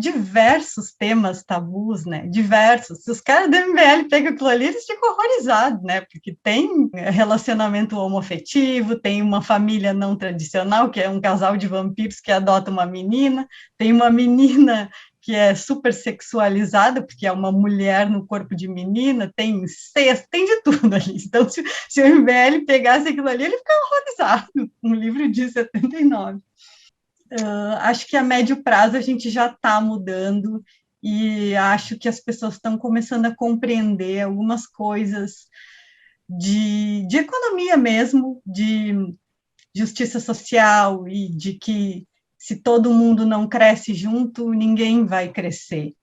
S7: diversos temas tabus, né? Diversos. Se os caras do MBL pegam aquilo ali, eles ficam horrorizados, né? Porque tem relacionamento homoafetivo, tem uma família não tradicional, que é um casal de vampiros que adota uma menina, tem uma menina que é super sexualizada, porque é uma mulher no corpo de menina, tem incesto, tem de tudo ali. Então, se o MBL pegasse aquilo ali, ele ficava horrorizado. Um livro de 79. Acho que a médio prazo a gente já está mudando, e acho que as pessoas estão começando a compreender algumas coisas de economia mesmo, de justiça social, e de que se todo mundo não cresce junto, ninguém vai crescer.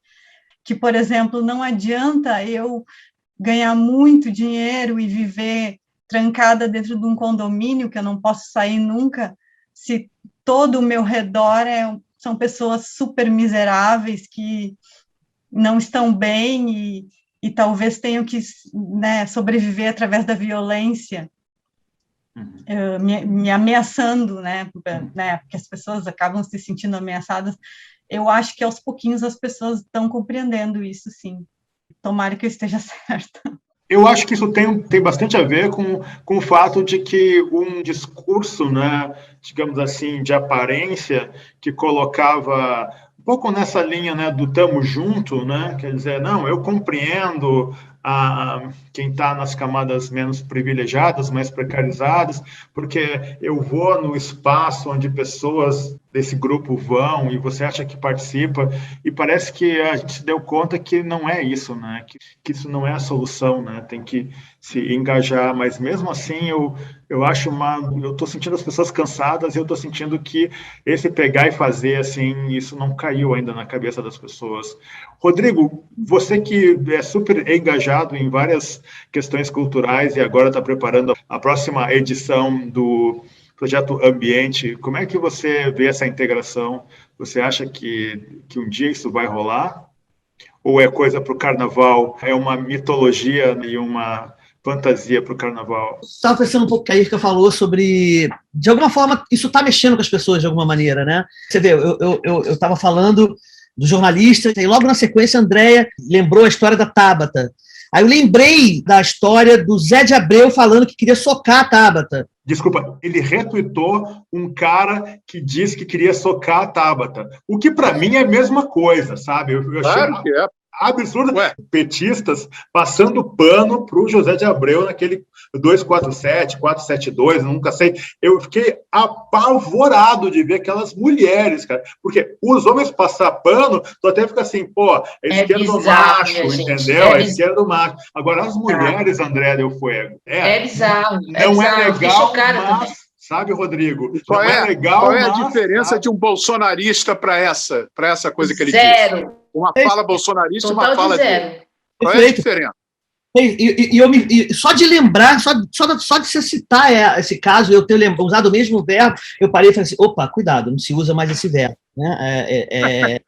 S7: Que, por exemplo, não adianta eu ganhar muito dinheiro e viver trancada dentro de um condomínio, que eu não posso sair nunca, se todo o meu redor são pessoas super miseráveis que não estão bem e talvez tenham que, né, sobreviver através da violência, me ameaçando, né, porque as pessoas acabam se sentindo ameaçadas. Eu acho que aos pouquinhos as pessoas estão compreendendo isso, sim. Tomara que eu esteja certa.
S2: Eu acho que isso tem bastante a ver com o fato de que um discurso, né, digamos assim, de aparência, que colocava um pouco nessa linha, né, do tamo junto, né, quer dizer, não, eu compreendo quem está nas camadas menos privilegiadas, mais precarizadas, porque eu vou no espaço onde pessoas desse grupo vão e você acha que participa, e parece que a gente se deu conta que não é isso, né? Que isso não é a solução, né? Tem que se engajar, mas mesmo assim eu acho eu estou sentindo as pessoas cansadas e eu estou sentindo que esse pegar e fazer, assim, isso não caiu ainda na cabeça das pessoas. Rodrigo, você que é super engajado em várias questões culturais e agora está preparando a próxima edição do Projeto Ambiente, como é que você vê essa integração? Você acha que um dia isso vai rolar? Ou é coisa para o carnaval? É uma mitologia e uma fantasia para o carnaval?
S5: Estava pensando um pouco que a Irka falou sobre, de alguma forma, isso está mexendo com as pessoas de alguma maneira, né? Você vê, eu estava falando do jornalista, e logo na sequência a Andréia lembrou a história da Tabata. Aí eu lembrei da história do Zé de Abreu falando que queria socar a Tabata.
S2: Desculpa, ele retweetou um cara que disse que queria socar a Tabata. O que para mim é a mesma coisa, sabe? Eu
S3: Claro que é.
S2: absurdo. Petistas passando pano para o José de Abreu naquele 247, 472, nunca sei. Eu fiquei apavorado de ver aquelas mulheres, cara. Porque os homens passar pano, tu até fica assim, pô, é esquerdo macho, entendeu? É esquerdo macho. Agora, as mulheres, André Del Fuego.
S4: É bizarro.
S2: Não é legal, mas... Sabe, Rodrigo?
S3: Qual é a
S2: mas,
S3: diferença de um bolsonarista para essa coisa que ele
S4: Zero.
S3: disse? Uma fala bolsonarista e uma
S4: Total
S3: fala
S4: de zero.
S3: dele. Qual é a diferença?
S5: E só de lembrar, só de você citar esse caso, eu ter usado o mesmo verbo, eu parei e falei assim, opa, cuidado, não se usa mais esse verbo. Né?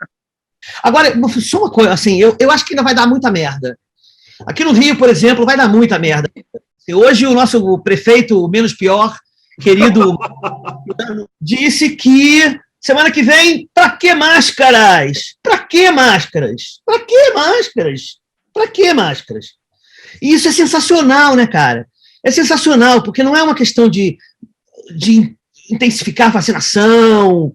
S5: Agora, só uma coisa, assim, eu acho que ainda vai dar muita merda. Aqui no Rio, por exemplo, vai dar muita merda. Hoje o nosso prefeito, o menos pior, querido, disse que semana que vem, para que máscaras? Para que máscaras? Para que máscaras? Para que máscaras? E isso é sensacional, né, cara? É sensacional, porque não é uma questão de intensificar a vacinação,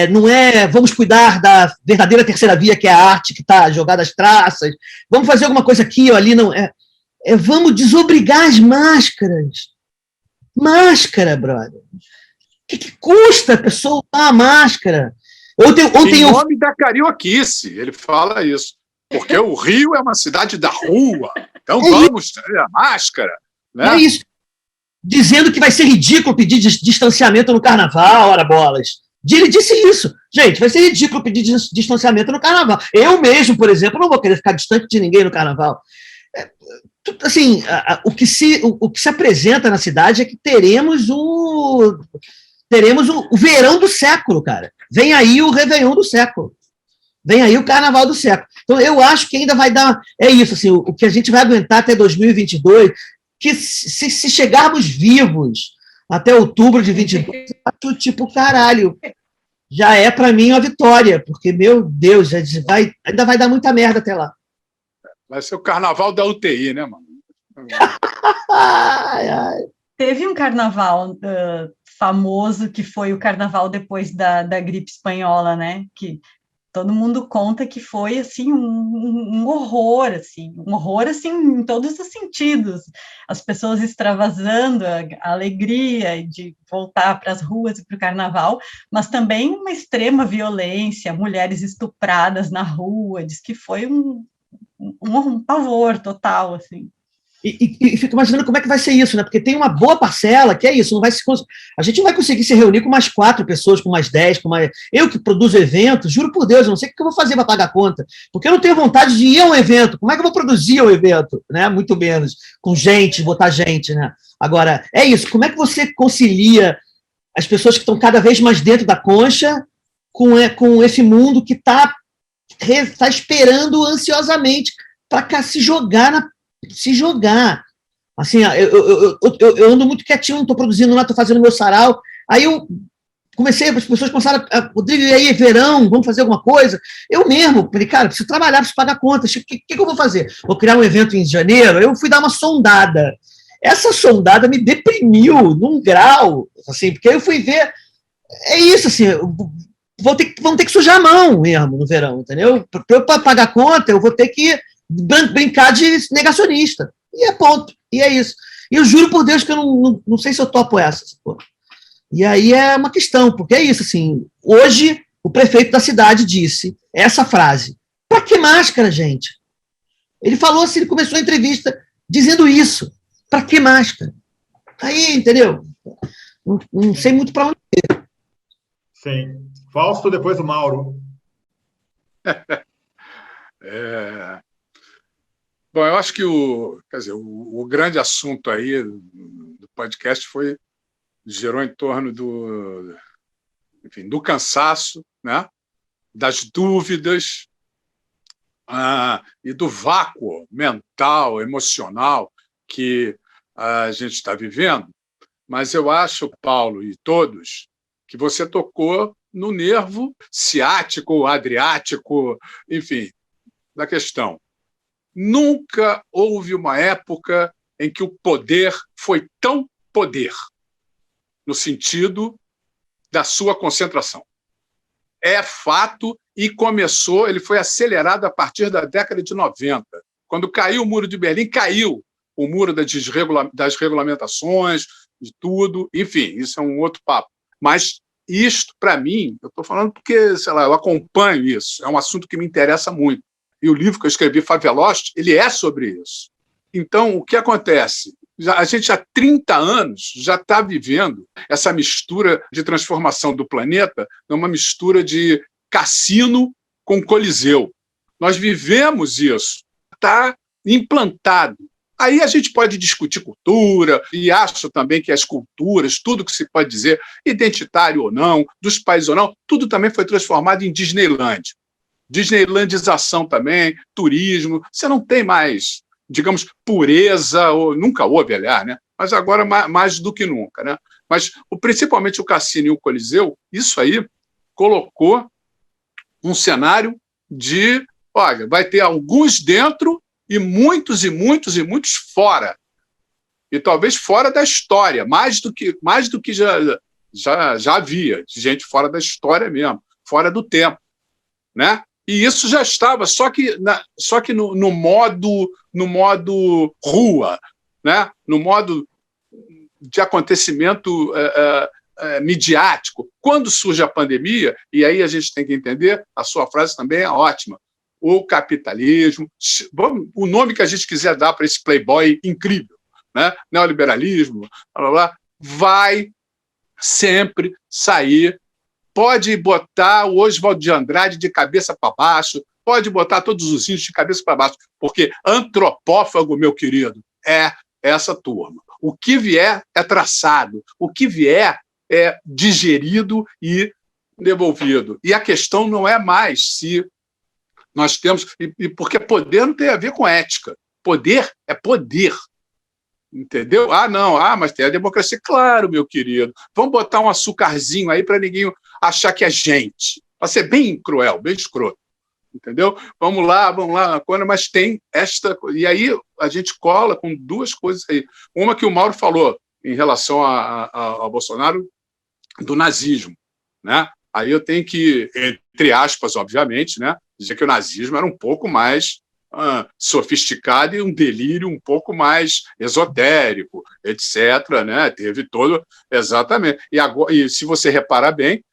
S5: não é vamos cuidar da verdadeira terceira via, que é a arte que está jogada às traças, vamos fazer alguma coisa aqui ou ali, não vamos desobrigar as máscaras. Máscara, brother. O que custa a pessoa usar a máscara?
S3: Em nome da carioquice, ele fala isso. Porque o Rio é uma cidade da rua, então vamos ter a máscara. Né?
S5: É isso. Dizendo que vai ser ridículo pedir distanciamento no carnaval, ora bolas. Ele disse isso. Gente, vai ser ridículo pedir distanciamento no carnaval. Eu mesmo, por exemplo, não vou querer ficar distante de ninguém no carnaval. Assim, o que se apresenta na cidade é que teremos o verão do século, cara. Vem aí o Réveillon do século. Vem aí o Carnaval do século. Então, eu acho que ainda vai dar... É isso, assim, o que a gente vai aguentar até 2022, que se chegarmos vivos até outubro de 22, tipo, caralho, já é para mim uma vitória, porque, meu Deus, ainda vai dar muita merda até lá.
S3: Vai ser o carnaval da UTI, né, mano?
S5: Ai, ai.
S7: Teve um carnaval famoso que foi o carnaval depois da gripe espanhola, né? Que todo mundo conta que foi assim um horror assim em todos os sentidos. As pessoas extravasando a alegria de voltar para as ruas e para o carnaval, mas também uma extrema violência, mulheres estupradas na rua. Diz que foi um pavor total, assim.
S5: E fico imaginando como é que vai ser isso, né? Porque tem uma boa parcela que é isso, a gente não vai conseguir se reunir com mais 4 pessoas, com mais 10, eu que produzo eventos, juro por Deus, eu não sei o que eu vou fazer para pagar a conta, porque eu não tenho vontade de ir a um evento, como é que eu vou produzir um evento, né? Muito menos, com gente, botar gente, né? Agora, é isso, como é que você concilia as pessoas que estão cada vez mais dentro da concha com esse mundo que está esperando ansiosamente para se jogar assim, eu ando muito quietinho, não estou produzindo nada, estou fazendo meu sarau, aí eu as pessoas começaram Rodrigo, e aí, verão, vamos fazer alguma coisa? Eu mesmo, falei, cara, preciso trabalhar, preciso pagar contas, o que eu vou fazer? Vou criar um evento em janeiro? Eu fui dar uma sondada. Essa sondada me deprimiu num grau, assim, porque eu fui ver, é isso, assim, vamos ter que sujar a mão mesmo no verão, entendeu? Para eu pagar conta, eu vou ter que brincar de negacionista. E é ponto, e é isso. E eu juro por Deus que eu não sei se eu topo essa. Pô. E aí é uma questão, porque é isso, assim, hoje o prefeito da cidade disse essa frase, para que máscara, gente? Ele falou assim, ele começou a entrevista dizendo isso, para que máscara? Aí, entendeu? Não sei muito para onde ir.
S2: Sim. Fausto, depois o Mauro.
S3: Bom, eu acho que o grande assunto aí do podcast gerou em torno do cansaço, né? Das dúvidas e do vácuo mental, emocional que a gente está vivendo. Mas eu acho, Paulo e todos, que você tocou no nervo ciático, adriático, enfim, da questão. Nunca houve uma época em que o poder foi tão poder, no sentido da sua concentração. É fato, e ele foi acelerado a partir da década de 90. Quando caiu o Muro de Berlim, caiu o muro das regulamentações, de tudo, enfim, isso é um outro papo. Mas isto, para mim, eu estou falando porque, sei lá, eu acompanho isso, é um assunto que me interessa muito. E o livro que eu escrevi, Favelost, ele é sobre isso. Então, o que acontece? A gente há 30 anos já está vivendo essa mistura de transformação do planeta numa mistura de cassino com coliseu. Nós vivemos isso, está implantado. Aí a gente pode discutir cultura, e acho também que as culturas, tudo que se pode dizer, identitário ou não, dos países ou não, tudo também foi transformado em Disneyland. Disneylandização também, turismo, você não tem mais, digamos, pureza, ou nunca houve, aliás, né? Mas agora mais do que nunca, né? Mas principalmente o cassino e o coliseu, isso aí colocou um cenário de, olha, vai ter alguns dentro e muitos fora. E talvez fora da história, mais do que já havia, de gente fora da história mesmo, fora do tempo, né? E isso já estava, só que no modo rua, né? No modo de acontecimento midiático. Quando surge a pandemia, e aí a gente tem que entender, a sua frase também é ótima, o capitalismo, o nome que a gente quiser dar para esse playboy incrível, né? Neoliberalismo, blá, blá, blá, vai sempre sair. Pode botar o Oswald de Andrade de cabeça para baixo, pode botar todos os índios de cabeça para baixo, porque antropófago, meu querido, é essa turma. O que vier é traçado, o que vier é digerido e devolvido. E a questão não é mais se nós temos... Porque poder não tem a ver com ética. Poder é poder. Entendeu? Não, mas tem a democracia. Claro, meu querido. Vamos botar um açucarzinho aí para ninguém achar que é gente. Para ser bem cruel, bem escroto. Entendeu? Vamos lá, mas tem esta... E aí a gente cola com duas coisas aí. Uma que o Mauro falou em relação ao Bolsonaro, do nazismo, né? Aí eu tenho que, entre aspas, obviamente, né, dizer que o nazismo era um pouco mais sofisticado e um delírio um pouco mais esotérico, etc., né? Teve todo... Exatamente. E se você reparar bem,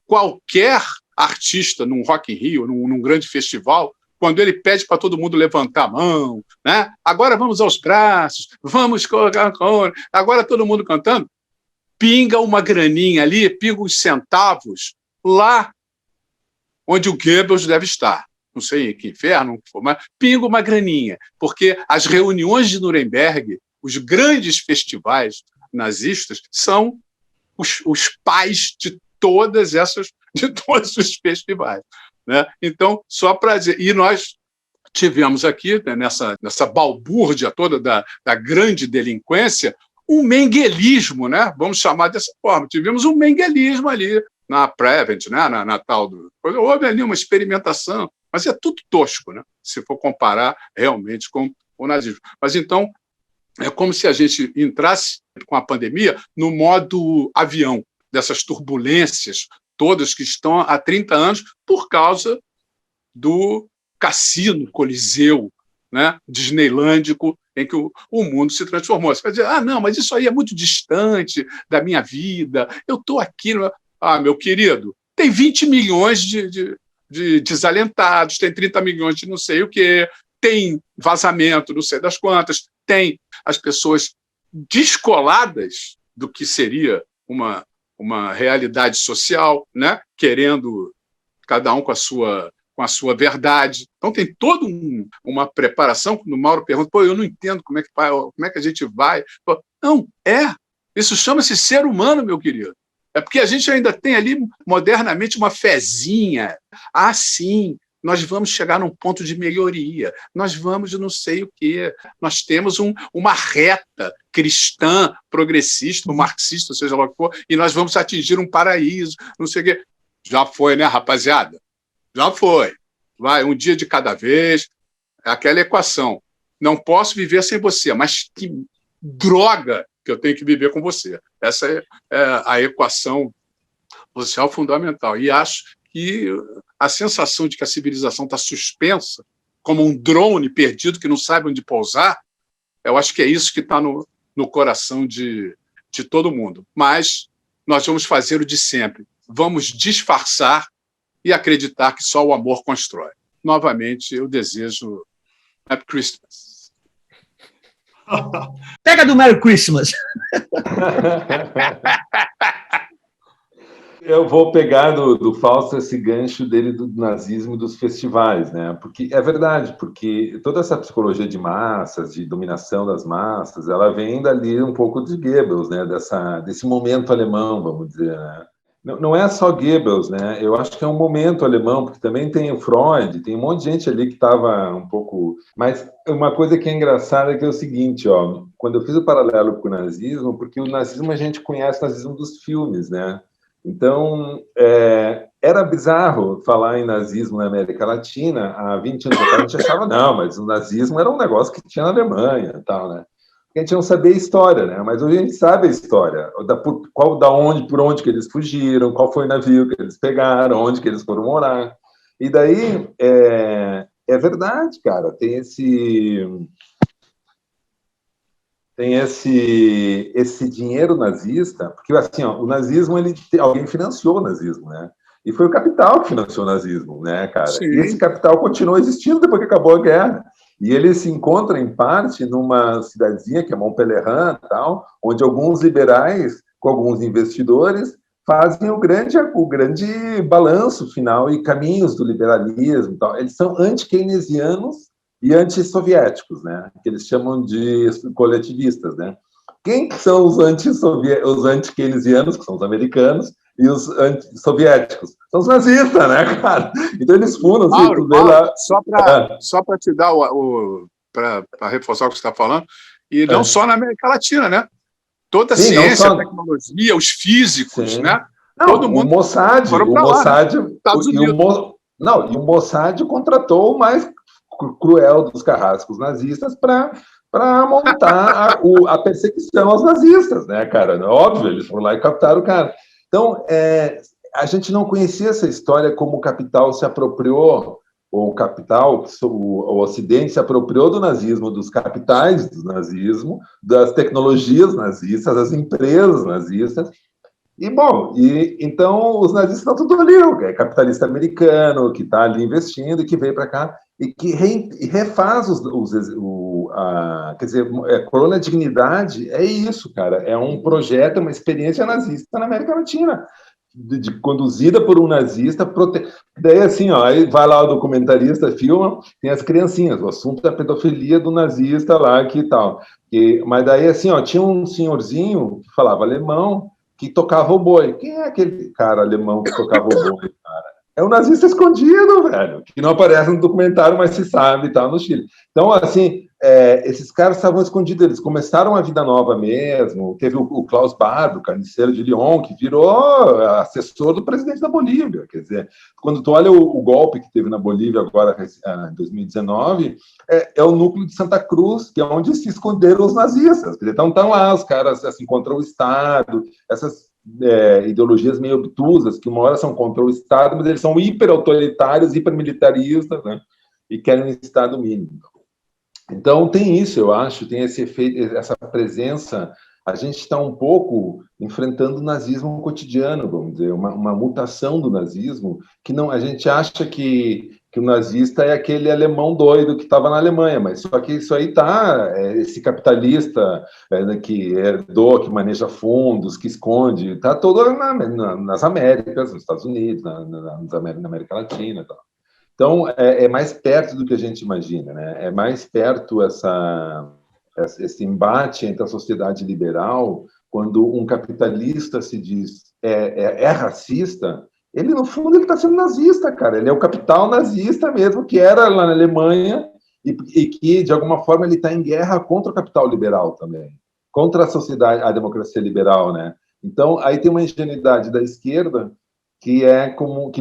S3: qualquer artista num Rock in Rio, num grande festival, quando ele pede para todo mundo levantar a mão, né? Agora vamos aos braços, vamos colocar... Agora todo mundo cantando, pinga uma graninha ali, pinga uns centavos lá onde o Goebbels deve estar. Não sei que inferno, mas pinga uma graninha, porque as reuniões de Nuremberg, os grandes festivais nazistas, são os pais de todos os festivais, né? Então, só para dizer... E nós tivemos aqui, né, nessa balbúrdia toda da grande delinquência, um menguelismo, né? Vamos chamar dessa forma. Tivemos um menguelismo ali na Prevent, né? na tal do... Houve ali uma experimentação, mas é tudo tosco, né? Se for comparar realmente com o nazismo. Mas então, é como se a gente entrasse com a pandemia no modo avião, dessas turbulências todas que estão há 30 anos por causa do cassino Coliseu, né, disneylândico, em que o mundo se transformou. Você vai dizer, não, mas isso aí é muito distante da minha vida, eu estou aqui... meu querido, tem 20 milhões de desalentados, tem 30 milhões de não sei o quê, tem vazamento, não sei das quantas, tem as pessoas descoladas do que seria uma realidade social, né? Querendo cada um com a sua verdade. Então tem toda uma preparação. Quando o Mauro pergunta, eu não entendo como é que a gente vai. Não, isso chama-se ser humano, meu querido. É porque a gente ainda tem ali, modernamente, uma fezinha. Sim, nós vamos chegar num ponto de melhoria, nós vamos não sei o quê. Nós temos uma reta cristã, progressista, marxista, seja lá o que for, e nós vamos atingir um paraíso, não sei o quê. Já foi, né, rapaziada? Já foi. Vai, um dia de cada vez. Aquela equação. Não posso viver sem você, mas que droga que eu tenho que viver com você. Essa é a equação social fundamental. E acho que a sensação de que a civilização está suspensa, como um drone perdido que não sabe onde pousar, eu acho que é isso que está no coração de todo mundo. Mas nós vamos fazer o de sempre. Vamos disfarçar e acreditar que só o amor constrói. Novamente, eu desejo Happy Christmas.
S5: Pega do Merry Christmas.
S6: Eu vou pegar do Fausto esse gancho dele do nazismo e dos festivais, né? Porque é verdade, porque toda essa psicologia de massas, de dominação das massas, ela vem dali um pouco de Goebbels, né? Desse momento alemão, vamos dizer, né? Não é só Goebbels, né? Eu acho que é um momento alemão, porque também tem o Freud, tem um monte de gente ali que estava um pouco... Mas uma coisa que é engraçada é que é o seguinte, quando eu fiz o paralelo com o nazismo, porque o nazismo a gente conhece o nazismo dos filmes, né? Então, era bizarro falar em nazismo na América Latina. Há 20 anos atrás a gente achava, não, mas o nazismo era um negócio que tinha na Alemanha e tal, né? A gente não sabia a história, né? Mas hoje a gente sabe a história, por onde que eles fugiram, qual foi o navio que eles pegaram, onde que eles foram morar. E daí, é verdade, cara, tem esse dinheiro nazista, porque assim, o nazismo, alguém financiou o nazismo, né? E foi o capital que financiou o nazismo, né, cara?
S3: Sim.
S6: E esse capital continuou existindo depois que acabou a guerra. E ele se encontra, em parte, numa cidadezinha, que é Montpellier, tal, onde alguns liberais, com alguns investidores, fazem o grande balanço final e caminhos do liberalismo. Tal. Eles são anti-keynesianos e anti-soviéticos, né? Que eles chamam de coletivistas, né? Quem são os anti-keynesianos, que são os americanos, e os anti-soviéticos? São os nazistas, né, cara? Então eles fundam...
S3: Mauro, lá... Só para te dar para reforçar o que você está falando, e não só na América Latina, né? Toda a ciência, a tecnologia, os físicos, né?
S6: Não,
S3: todo mundo...
S6: O Mossad contratou o mais cruel dos carrascos nazistas para montar a perseguição aos nazistas, né, cara? Óbvio, eles foram lá e captaram o cara. Então, a gente não conhecia essa história como o capital se apropriou, o Ocidente se apropriou do nazismo, dos capitais do nazismo, das tecnologias nazistas, das empresas nazistas. Então os nazistas estão tudo ali, é capitalista americano que está ali investindo e que veio para cá e que refaz quer dizer, Colônia Dignidade é isso, cara, é um projeto, uma experiência nazista na América Latina, conduzida por um nazista, daí assim, aí vai lá o documentarista, filma, tem as criancinhas, o assunto é a pedofilia do nazista lá, que tal, mas daí assim, tinha um senhorzinho que falava alemão, que tocava o boi. Quem é aquele cara alemão que tocava o boi, cara? É um nazista escondido, velho, que não aparece no documentário, mas se sabe e tal, no Chile. Então, assim, esses caras estavam escondidos, eles começaram a vida nova mesmo. Teve o Klaus Barbie, o carniceiro de Lyon, que virou assessor do presidente da Bolívia. Quer dizer, quando tu olha o golpe que teve na Bolívia agora, em 2019, é o núcleo de Santa Cruz, que é onde se esconderam os nazistas. Então, estão lá os caras assim, contra o Estado, essas ideologias meio obtusas, que uma hora são contra o Estado, mas eles são hiper-autoritários, hiper-militaristas, né? E querem um Estado mínimo. Então, tem isso, eu acho, tem esse efeito, essa presença. A gente está um pouco enfrentando o nazismo cotidiano, vamos dizer, uma mutação do nazismo, que não, a gente acha que o nazista é aquele alemão doido que estava na Alemanha, mas só que isso aí está, esse capitalista que herdou, que maneja fundos, que esconde, está todo nas Américas, nos Estados Unidos, na América Latina e tal. Então, é mais perto do que a gente imagina, né? É mais perto esse embate entre a sociedade liberal, quando um capitalista se diz racista, ele, no fundo, ele está sendo nazista, cara. Ele é o capital nazista mesmo, que era lá na Alemanha, e que, de alguma forma, ele está em guerra contra o capital liberal também, contra a sociedade, a democracia liberal, né? Então, aí tem uma ingenuidade da esquerda que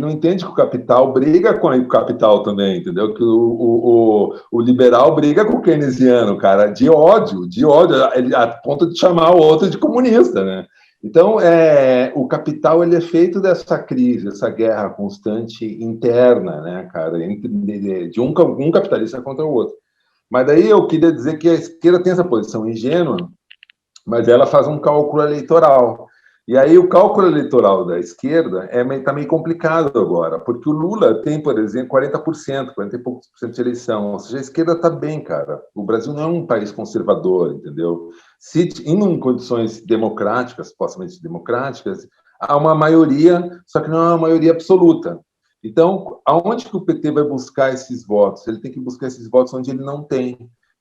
S6: não entende que o capital briga com o capital também, entendeu? Que o liberal briga com o keynesiano, cara, de ódio, a ponto de chamar o outro de comunista, né? Então, o capital ele é feito dessa crise, essa guerra constante interna, né, cara, de um capitalista contra o outro. Mas daí eu queria dizer que a esquerda tem essa posição ingênua, mas ela faz um cálculo eleitoral. E aí o cálculo eleitoral da esquerda está meio complicado agora, porque o Lula tem, por exemplo, 40%, 40 e poucos por cento de eleição. Ou seja, a esquerda está bem, cara. O Brasil não é um país conservador, entendeu? Se em condições democráticas, supostamente democráticas, há uma maioria, só que não é uma maioria absoluta. Então, aonde que o PT vai buscar esses votos? Ele tem que buscar esses votos onde ele não tem.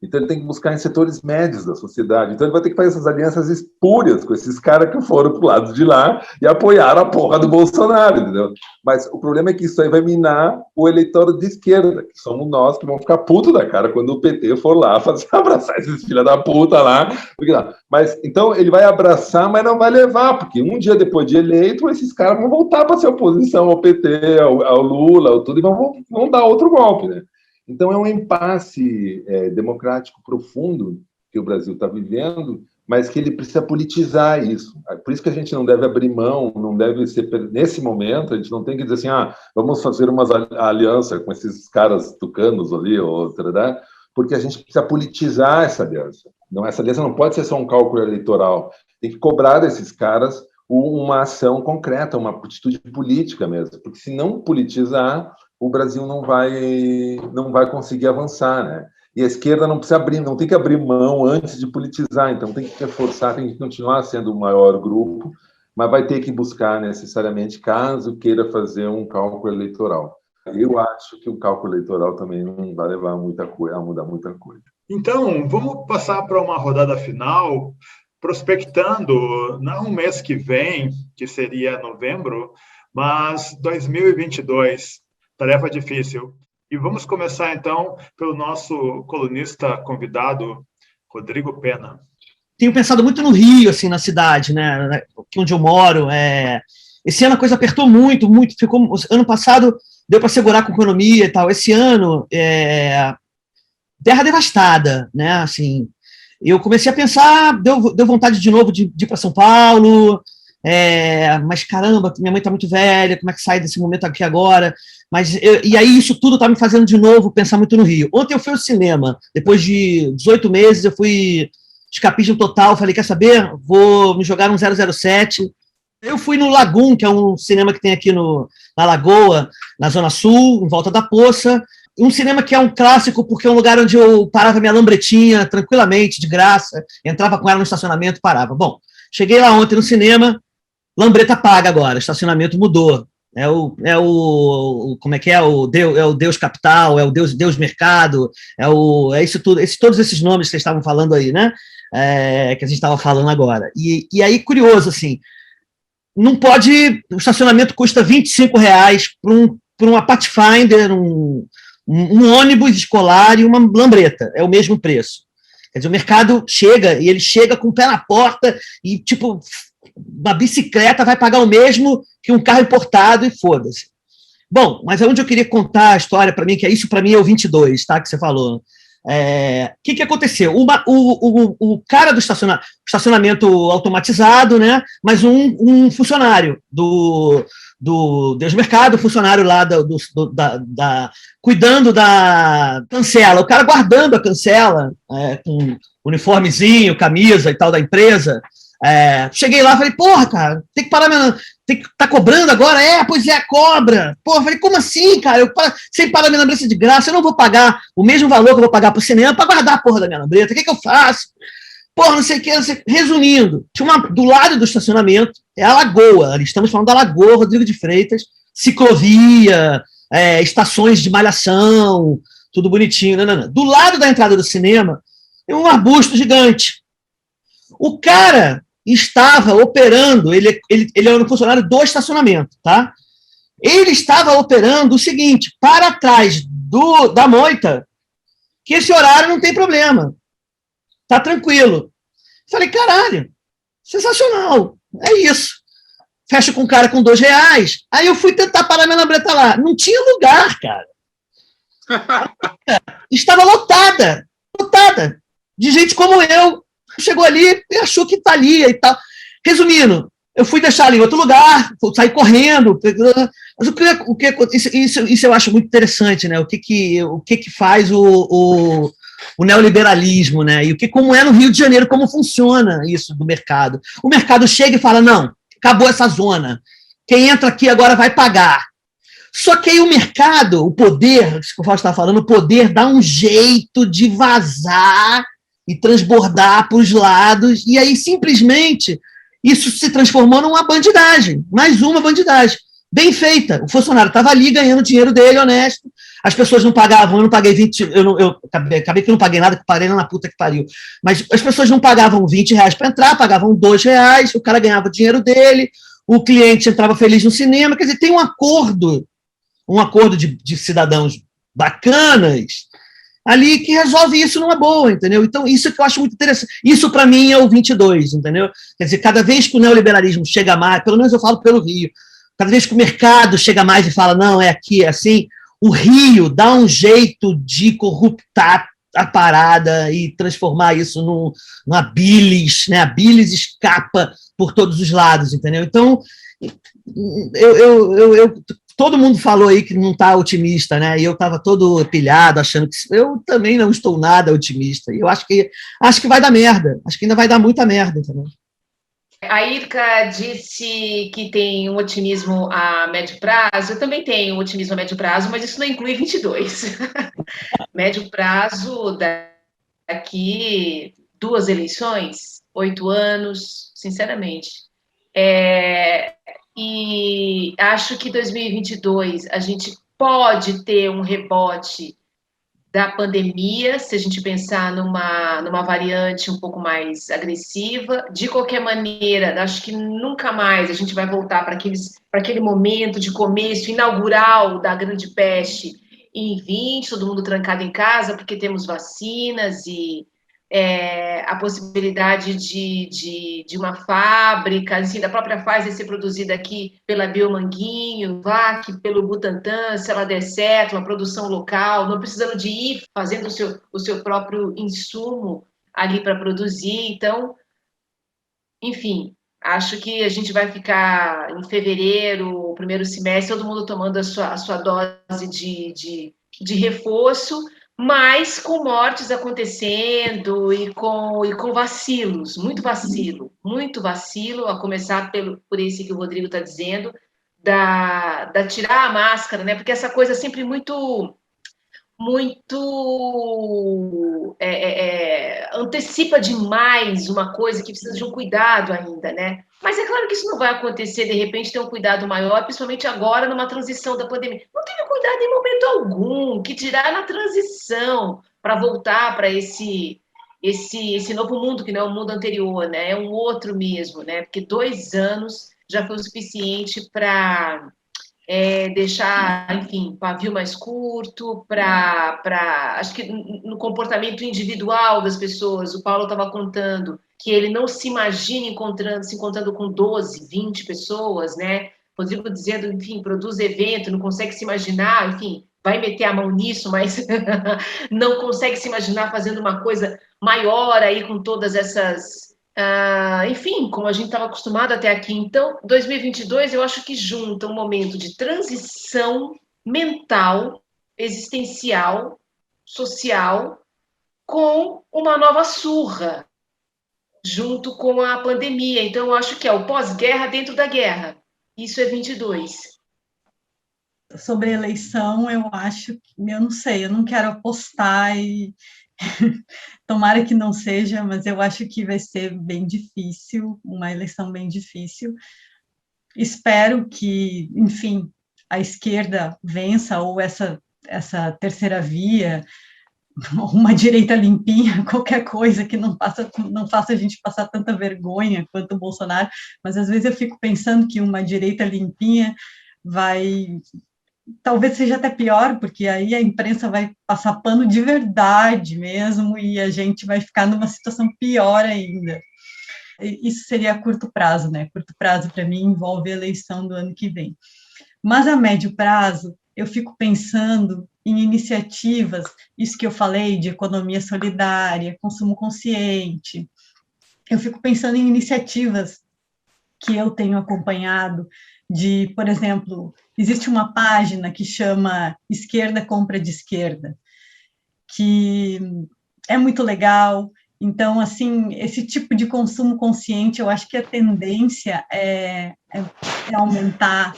S6: Então, ele tem que buscar em setores médios da sociedade. Então, ele vai ter que fazer essas alianças espúrias com esses caras que foram pro lado de lá e apoiaram a porra do Bolsonaro, entendeu? Mas o problema é que isso aí vai minar o eleitorado de esquerda, que somos nós que vamos ficar puto da cara quando o PT for lá abraçar esses filha da puta lá. Mas, então, ele vai abraçar, mas não vai levar, porque um dia depois de eleito, esses caras vão voltar para ser oposição ao PT, ao Lula, ao tudo, e vão dar outro golpe, né? Então, é um impasse democrático profundo que o Brasil está vivendo, mas que ele precisa politizar isso. Por isso que a gente não deve abrir mão, não deve ser... Nesse momento, a gente não tem que dizer assim, vamos fazer uma aliança com esses caras tucanos ali, né? Porque a gente precisa politizar essa aliança. Não, essa aliança não pode ser só um cálculo eleitoral. Tem que cobrar desses caras uma ação concreta, uma atitude política mesmo. Porque se não politizar, o Brasil não vai conseguir avançar, né? E a esquerda não tem que abrir mão antes de politizar, então tem que reforçar, tem que continuar sendo o maior grupo, mas vai ter que buscar necessariamente, caso queira fazer um cálculo eleitoral. Eu acho que o cálculo eleitoral também não vai levar a mudar muita coisa.
S2: Então, vamos passar para uma rodada final, prospectando, não o mês que vem, que seria novembro, mas 2022. Tarefa difícil. E vamos começar, então, pelo nosso colunista convidado, Rodrigo Pena.
S5: Tenho pensado muito no Rio, assim, na cidade, né? Aqui onde eu moro. Esse ano a coisa apertou muito. Ano passado deu para segurar com a economia e tal. Esse ano, terra devastada, né? Assim, eu comecei a pensar, deu vontade de novo de ir para São Paulo. Mas caramba, minha mãe está muito velha, como é que sai desse momento aqui agora? E aí isso tudo está me fazendo de novo pensar muito no Rio. Ontem eu fui ao cinema, depois de 18 meses eu fui escapismo total, falei, quer saber? Vou me jogar no 007. Eu fui no Lagoon, que é um cinema que tem aqui na Lagoa, na Zona Sul, em Volta da Poça. Um cinema que é um clássico, porque é um lugar onde eu parava minha lambretinha tranquilamente, de graça, entrava com ela no estacionamento, parava. Bom, cheguei lá ontem no cinema, lambreta paga agora, estacionamento mudou. Como é que é? O Deus Capital, é o Deus Mercado, é isso tudo, todos esses nomes que vocês estavam falando aí, né? Que a gente estava falando agora. E aí, curioso, assim, não pode, o estacionamento custa R$25 para por uma Pathfinder, um ônibus escolar e uma lambreta. É o mesmo preço. Quer dizer, o mercado chega, e ele chega com o pé na porta e, tipo, uma bicicleta vai pagar o mesmo que um carro importado e foda-se. Bom, mas onde eu queria contar a história para mim, que isso para mim é o 22, tá, que você falou. Que aconteceu? O cara do estacionamento automatizado, né? Mas um funcionário do Deus Mercado, funcionário lá cuidando da cancela, o cara guardando a cancela, com uniformezinho, camisa e tal da empresa. Cheguei lá e falei, porra, cara, tem que parar tá cobrando agora? Pois é, cobra. Porra, falei, como assim, cara? Sem pagar minha lambreta de graça, eu não vou pagar o mesmo valor que eu vou pagar pro cinema para guardar a porra da minha lambreta. O que eu faço? Porra, não sei o que. Resumindo, do lado do estacionamento, é a Lagoa, ali estamos falando da Lagoa, Rodrigo de Freitas, ciclovia, estações de malhação, tudo bonitinho. Não. Do lado da entrada do cinema, tem um arbusto gigante. O cara estava operando, ele era um funcionário do estacionamento, tá? Ele estava operando o seguinte, para trás da moita, que esse horário não tem problema, tá tranquilo. Falei, caralho, sensacional, é isso. Fecha com o cara com R$2, aí eu fui tentar parar minha lambreta lá, não tinha lugar, cara. Estava lotada, de gente como eu. Chegou ali e achou que tá ali e tal. Resumindo, eu fui deixar ali em outro lugar, saí correndo. Mas isso eu acho muito interessante, né? O que faz o neoliberalismo, né? E como é no Rio de Janeiro, como funciona isso do mercado. O mercado chega e fala, não, acabou essa zona. Quem entra aqui agora vai pagar. Só que aí o mercado, o poder, que o Fausto estava falando, o poder dá um jeito de vazar e transbordar para os lados, e aí simplesmente isso se transformou numa bandidagem, mais uma bandidagem, bem feita. O funcionário estava ali ganhando dinheiro dele, honesto, as pessoas não pagavam, eu não paguei 20, eu acabei que não paguei nada, que parei na puta que pariu, mas as pessoas não pagavam R$20 para entrar, pagavam R$2, o cara ganhava o dinheiro dele, o cliente entrava feliz no cinema, quer dizer, tem um acordo de cidadãos bacanas, ali que resolve isso numa boa, entendeu? Então, isso que eu acho muito interessante. Isso, para mim, é o 22, entendeu? Quer dizer, cada vez que o neoliberalismo chega mais, pelo menos eu falo pelo Rio, cada vez que o mercado chega mais e fala, não, é aqui, é assim, o Rio dá um jeito de corruptar a parada e transformar isso numa bilis, né? A bilis escapa por todos os lados, entendeu? Então, todo mundo falou aí que não está otimista, né? E eu estava todo pilhado, achando que eu também não estou nada otimista. E eu acho que vai dar merda. Acho que ainda vai dar muita merda, entendeu?
S4: A Irka disse que tem um otimismo a médio prazo. Eu também tenho um otimismo a médio prazo, mas isso não inclui 22. Médio prazo, daqui 2 eleições, 8 anos, sinceramente. E acho que 2022 a gente pode ter um rebote da pandemia, se a gente pensar numa variante um pouco mais agressiva. De qualquer maneira, acho que nunca mais a gente vai voltar para aquele momento de começo inaugural da grande peste em 20, todo mundo trancado em casa, porque temos vacinas e a possibilidade de uma fábrica, assim, da própria Pfizer ser produzida aqui pela Biomanguinho, VAC, pelo Butantan, se ela der certo, uma produção local, não precisando de ir fazendo o seu próprio insumo ali para produzir. Então, enfim, acho que a gente vai ficar em fevereiro, o primeiro semestre, todo mundo tomando a sua dose de reforço, mas com mortes acontecendo e com vacilos, muito vacilo, a começar por esse que o Rodrigo está dizendo, da tirar a máscara, né? Porque essa coisa sempre muito antecipa demais uma coisa que precisa de um cuidado ainda, né? Mas é claro que isso não vai acontecer, de repente, ter um cuidado maior, principalmente agora, numa transição da pandemia. Não teve cuidado em momento algum, que dirá na transição, para voltar para esse novo mundo, que não é o mundo anterior, né? É um outro mesmo, né? Porque 2 anos já foi o suficiente para deixar, enfim, pavio mais curto, acho que no comportamento individual das pessoas. O Paulo estava contando que ele não se imagina se encontrando com 12, 20 pessoas, né? Rodrigo dizendo, enfim, produz evento, não consegue se imaginar, enfim, vai meter a mão nisso, mas não consegue se imaginar fazendo uma coisa maior aí com todas essas... enfim, como a gente estava acostumado até aqui. Então, 2022, eu acho que junta um momento de transição mental, existencial, social, com uma nova surra, junto com a pandemia. Então, eu acho que é o pós-guerra dentro da guerra. Isso é 22.
S7: Sobre eleição, eu acho, eu não sei, eu não quero apostar e tomara que não seja, mas eu acho que vai ser bem difícil, uma eleição bem difícil. Espero que, enfim, a esquerda vença, ou essa terceira via, uma direita limpinha, qualquer coisa que não faça a gente passar tanta vergonha quanto o Bolsonaro, mas às vezes eu fico pensando que uma direita limpinha talvez seja até pior, porque aí a imprensa vai passar pano de verdade mesmo, e a gente vai ficar numa situação pior ainda. Isso seria a curto prazo, né? Curto prazo, para mim, envolve a eleição do ano que vem. Mas a médio prazo, eu fico pensando em iniciativas, isso que eu falei de economia solidária, consumo consciente. Eu fico pensando em iniciativas que eu tenho acompanhado de, por exemplo, existe uma página que chama Esquerda Compra de Esquerda, que é muito legal. Então, assim, esse tipo de consumo consciente, eu acho que a tendência é aumentar.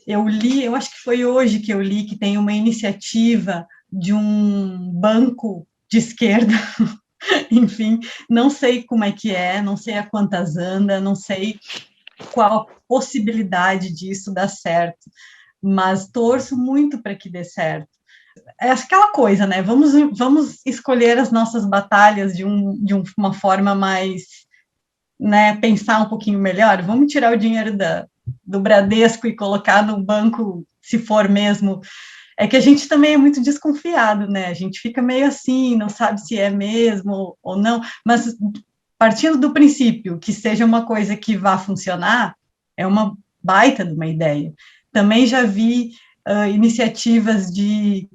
S7: Eu acho que foi hoje que eu li que tem uma iniciativa de um banco de esquerda, enfim, não sei como é que é, não sei a quantas anda, não sei qual a possibilidade disso dar certo, mas torço muito para que dê certo. É aquela coisa, né? Vamos escolher as nossas batalhas de uma forma mais, né, pensar um pouquinho melhor. Vamos tirar o dinheiro do Bradesco e colocar no banco, se for mesmo. É que a gente também é muito desconfiado, né? A gente fica meio assim, não sabe se é mesmo ou não, mas partindo do princípio que seja uma coisa que vá funcionar, é uma baita de uma ideia. Também já vi iniciativas de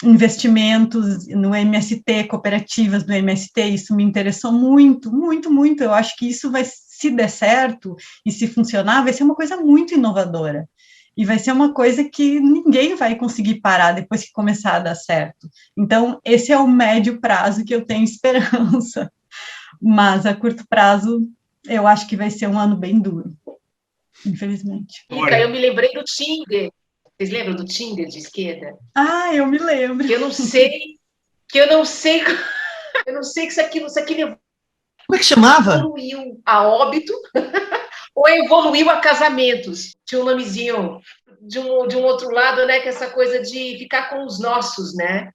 S7: investimentos no MST, cooperativas do MST, isso me interessou muito, muito, muito. Eu acho que isso vai, se der certo e se funcionar, vai ser uma coisa muito inovadora. E vai ser uma coisa que ninguém vai conseguir parar depois que começar a dar certo. Então, esse é o médio prazo que eu tenho esperança. Mas, a curto prazo, eu acho que vai ser um ano bem duro, infelizmente.
S4: Ica, eu me lembrei do Tinder. Vocês lembram do Tinder de esquerda?
S7: Ah, eu me lembro.
S4: Eu não sei que se aquilo
S5: Como é que chamava?
S4: Evoluiu a óbito ou evoluiu a casamentos. Tinha um nomezinho de um outro lado, né? Que é essa coisa de ficar com os nossos, né?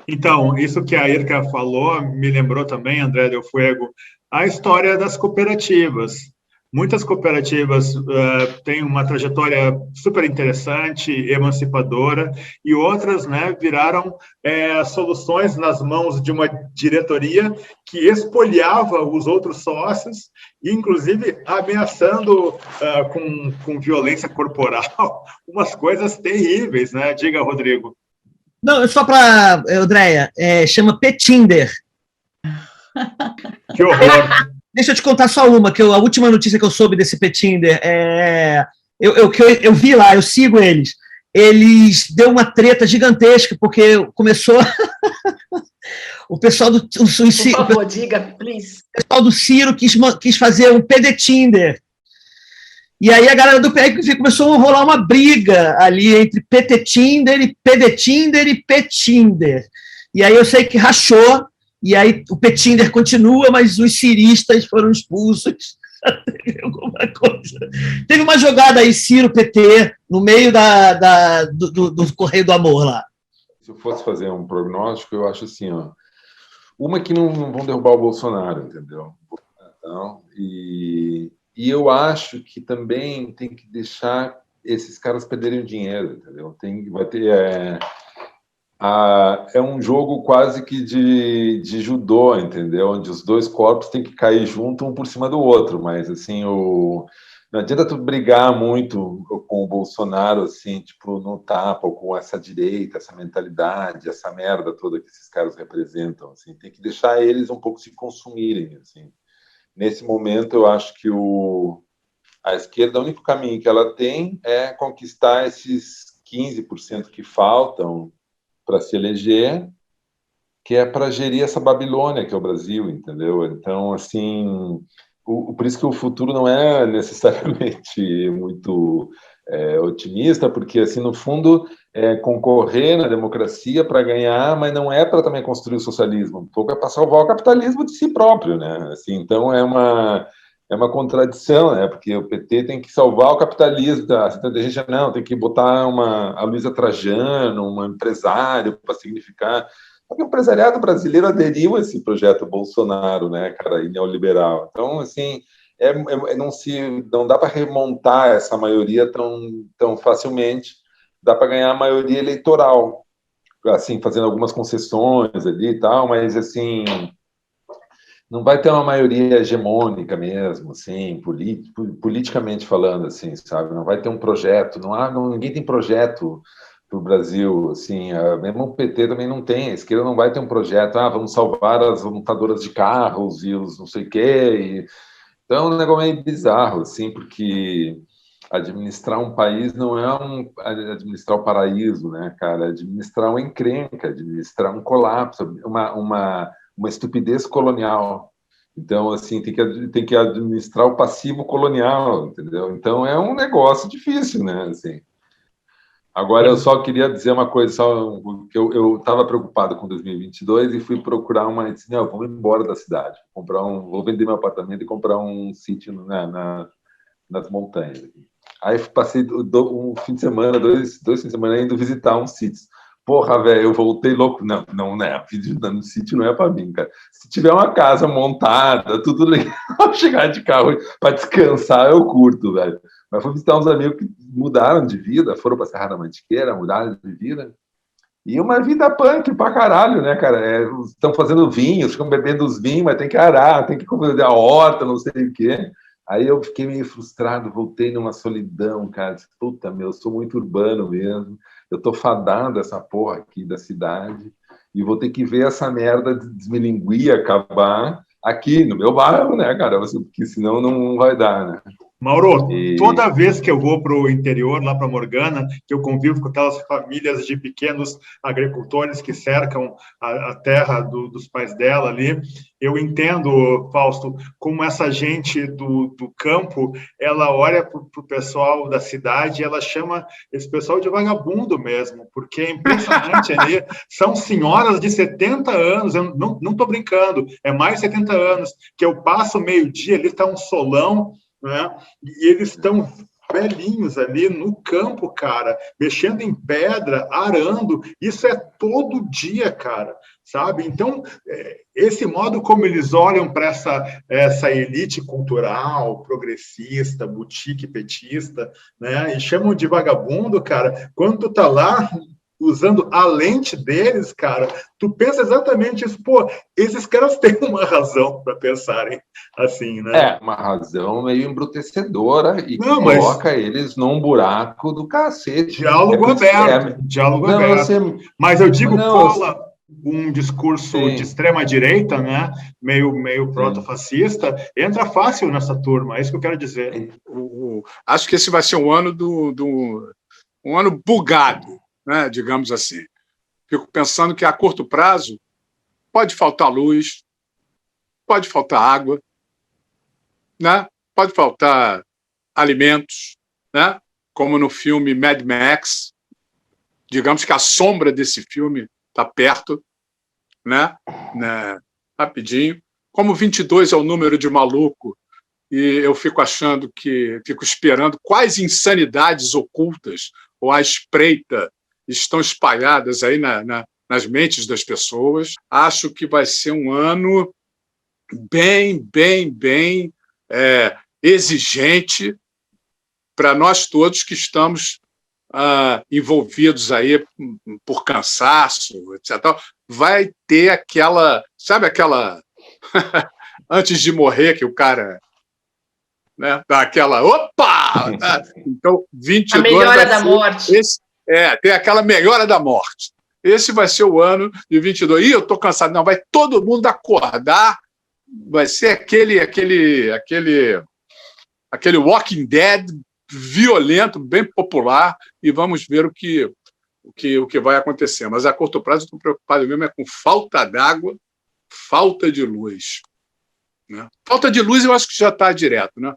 S2: Então, isso que a Irka falou me lembrou também, André Del Fuego, a história das cooperativas. Muitas cooperativas têm uma trajetória super interessante, emancipadora, e outras, né, viraram soluções nas mãos de uma diretoria que espoliava os outros sócios, inclusive ameaçando com violência corporal, umas coisas terríveis, né? Diga, Rodrigo.
S5: Não, só para, Andréia, chama Petinder.
S2: Que horror!
S5: Deixa eu te contar só uma, a última notícia que eu soube desse Petinder, eu vi lá, eu sigo eles. Eles deu uma treta gigantesca, porque começou o pessoal do...
S4: Por favor, diga, please.
S5: O pessoal do Ciro quis fazer um PDTinder. E aí a galera do PRQ começou a rolar uma briga ali entre PTTinder e PDTinder e Petinder. E aí eu sei que rachou, e aí o Petinder continua, mas os ciristas foram expulsos. Teve alguma coisa. Teve uma jogada aí, Ciro-PT, no meio do Correio do Amor lá.
S6: Se eu fosse fazer um prognóstico, eu acho assim, ó, uma que não vão derrubar o Bolsonaro, entendeu? Então, e eu acho que também tem que deixar esses caras perderem o dinheiro, entendeu? Vai ter... é um jogo quase que de judô, entendeu? Onde os dois corpos têm que cair junto, um por cima do outro, mas, assim, não adianta tu brigar muito com o Bolsonaro, assim, tipo, no tapa, ou com essa direita, essa mentalidade, essa merda toda que esses caras representam, assim. Tem que deixar eles um pouco se consumirem, assim. Nesse momento, eu acho que a esquerda, o único caminho que ela tem é conquistar esses 15% que faltam para se eleger, que é para gerir essa Babilônia que é o Brasil, entendeu? Então, assim, por isso que o futuro não é necessariamente muito otimista, porque, assim, no fundo, é concorrer na democracia para ganhar, mas não é para também construir o socialismo, um pouco é para salvar o capitalismo de si próprio, né? Assim, então, é uma contradição, né? Porque o PT tem que salvar o capitalismo, tá? A gente não, tem que botar a Luísa Trajano, um empresário para significar. Porque o empresariado brasileiro aderiu a esse projeto Bolsonaro, né, cara, e neoliberal. Então, assim, não dá para remontar essa maioria tão facilmente. Dá para ganhar a maioria eleitoral, assim, fazendo algumas concessões ali e tal, mas, assim, não vai ter uma maioria hegemônica mesmo, assim, politicamente falando, assim, sabe? Não vai ter um projeto, ninguém tem projeto para o Brasil, assim, mesmo o PT também não tem, a esquerda não vai ter um projeto, vamos salvar as montadoras de carros e os não sei o quê, então é um negócio meio bizarro, assim, porque administrar um país não é administrar o paraíso, né, cara? É administrar uma encrenca, administrar um colapso, uma estupidez colonial. Então, assim, tem que administrar o passivo colonial, entendeu? Então, é um negócio difícil, né, assim. Agora, eu só queria dizer uma coisa, só que eu estava preocupado com 2022 e fui procurar e disse, não, vou embora da cidade, vou vender meu apartamento e comprar um sítio nas montanhas. Aí passei um fim de semana, dois fins de semana indo visitar uns sítios. Porra, velho, eu voltei louco. Não, né? Visitando no sítio não é para mim, cara. Se tiver uma casa montada, tudo legal, chegar de carro para descansar, eu curto, velho. Mas fui visitar uns amigos que mudaram de vida, foram para Serra da Mantiqueira, mudaram de vida. E uma vida punk pra caralho, né, cara? Estão fazendo vinhos, ficam bebendo os vinhos, mas tem que arar, tem que fazer a horta, não sei o quê. Aí eu fiquei meio frustrado, voltei numa solidão, cara. Disse, puta, eu sou muito urbano mesmo. Eu tô fadado essa porra aqui da cidade e vou ter que ver essa merda de desmilinguir acabar aqui no meu bairro, né, cara? Porque senão não vai dar, né?
S2: Mauro, toda vez que eu vou para o interior, lá para Morgana, que eu convivo com aquelas famílias de pequenos agricultores que cercam a terra dos pais dela ali, eu entendo, Fausto, como essa gente do campo, ela olha para o pessoal da cidade e ela chama esse pessoal de vagabundo mesmo, porque é impressionante ali, são senhoras de 70 anos, eu não estou brincando, é mais de 70 anos, que eu passo meio-dia, ali está um solão, né? E eles estão velhinhos ali no campo, cara, mexendo em pedra, arando, isso é todo dia, cara, sabe? Então, esse modo como eles olham para essa elite cultural, progressista, boutique petista, né? E chamam de vagabundo, cara, quando tu tá lá usando a lente deles, cara, tu pensa exatamente isso, pô, esses caras têm uma razão para pensarem assim, né?
S6: Uma razão meio embrutecedora e que coloca eles num buraco do cacete.
S2: Diálogo aberto, diálogo aberto. Mas eu digo, cola um discurso de extrema-direita, né, meio proto-fascista, entra fácil nessa turma, é isso que eu quero dizer.
S3: Acho que esse vai ser um ano um ano bugado, né, digamos assim. Fico pensando que a curto prazo pode faltar luz, pode faltar água, né? Pode faltar alimentos, né? Como no filme Mad Max. Digamos que a sombra desse filme está perto, né? Rapidinho. Como 22 é o número de maluco, e eu fico esperando quais insanidades ocultas ou à espreita estão espalhadas aí nas mentes das pessoas. Acho que vai ser um ano bem exigente para nós todos que estamos envolvidos aí por cansaço, etc. Vai ter aquela, sabe aquela antes de morrer que o cara, né, dá aquela opa! Então 22
S4: a melhora da morte.
S3: Tem aquela melhora da morte. Esse vai ser o ano de 22. E eu estou cansado. Não, vai todo mundo acordar. Vai ser aquele Walking Dead violento, bem popular, e vamos ver o que vai acontecer. Mas a curto prazo eu estou preocupado mesmo com falta d'água, falta de luz. Né? Falta de luz eu acho que já está direto. Né?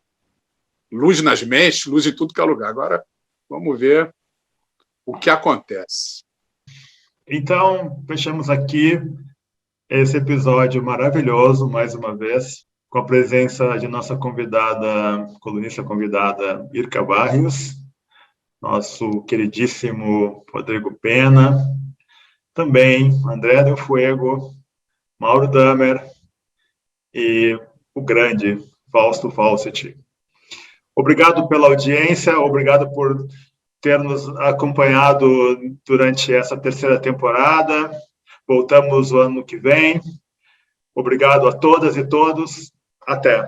S3: Luz nas mentes, luz em tudo que é lugar. Agora vamos ver o que acontece.
S2: Então, fechamos aqui esse episódio maravilhoso, mais uma vez, com a presença de nossa convidada, colunista convidada, Irka Barrios, nosso queridíssimo Rodrigo Pena, também André Del Fuego, Mauro Damer e o grande Fausto Fawcett. Obrigado pela audiência, obrigado por ter nos acompanhado durante essa terceira temporada. Voltamos o ano que vem. Obrigado a todas e todos. Até.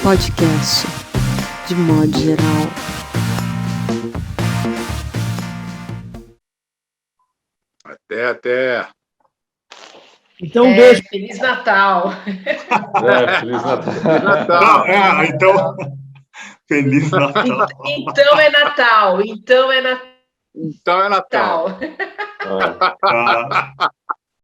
S1: Podcast, de modo geral.
S3: Até.
S5: Então, um beijo.
S4: Feliz Natal.
S6: Feliz Natal.
S2: Então, Feliz Natal.
S4: Então é Natal.
S3: Então é Natal.
S2: Tá.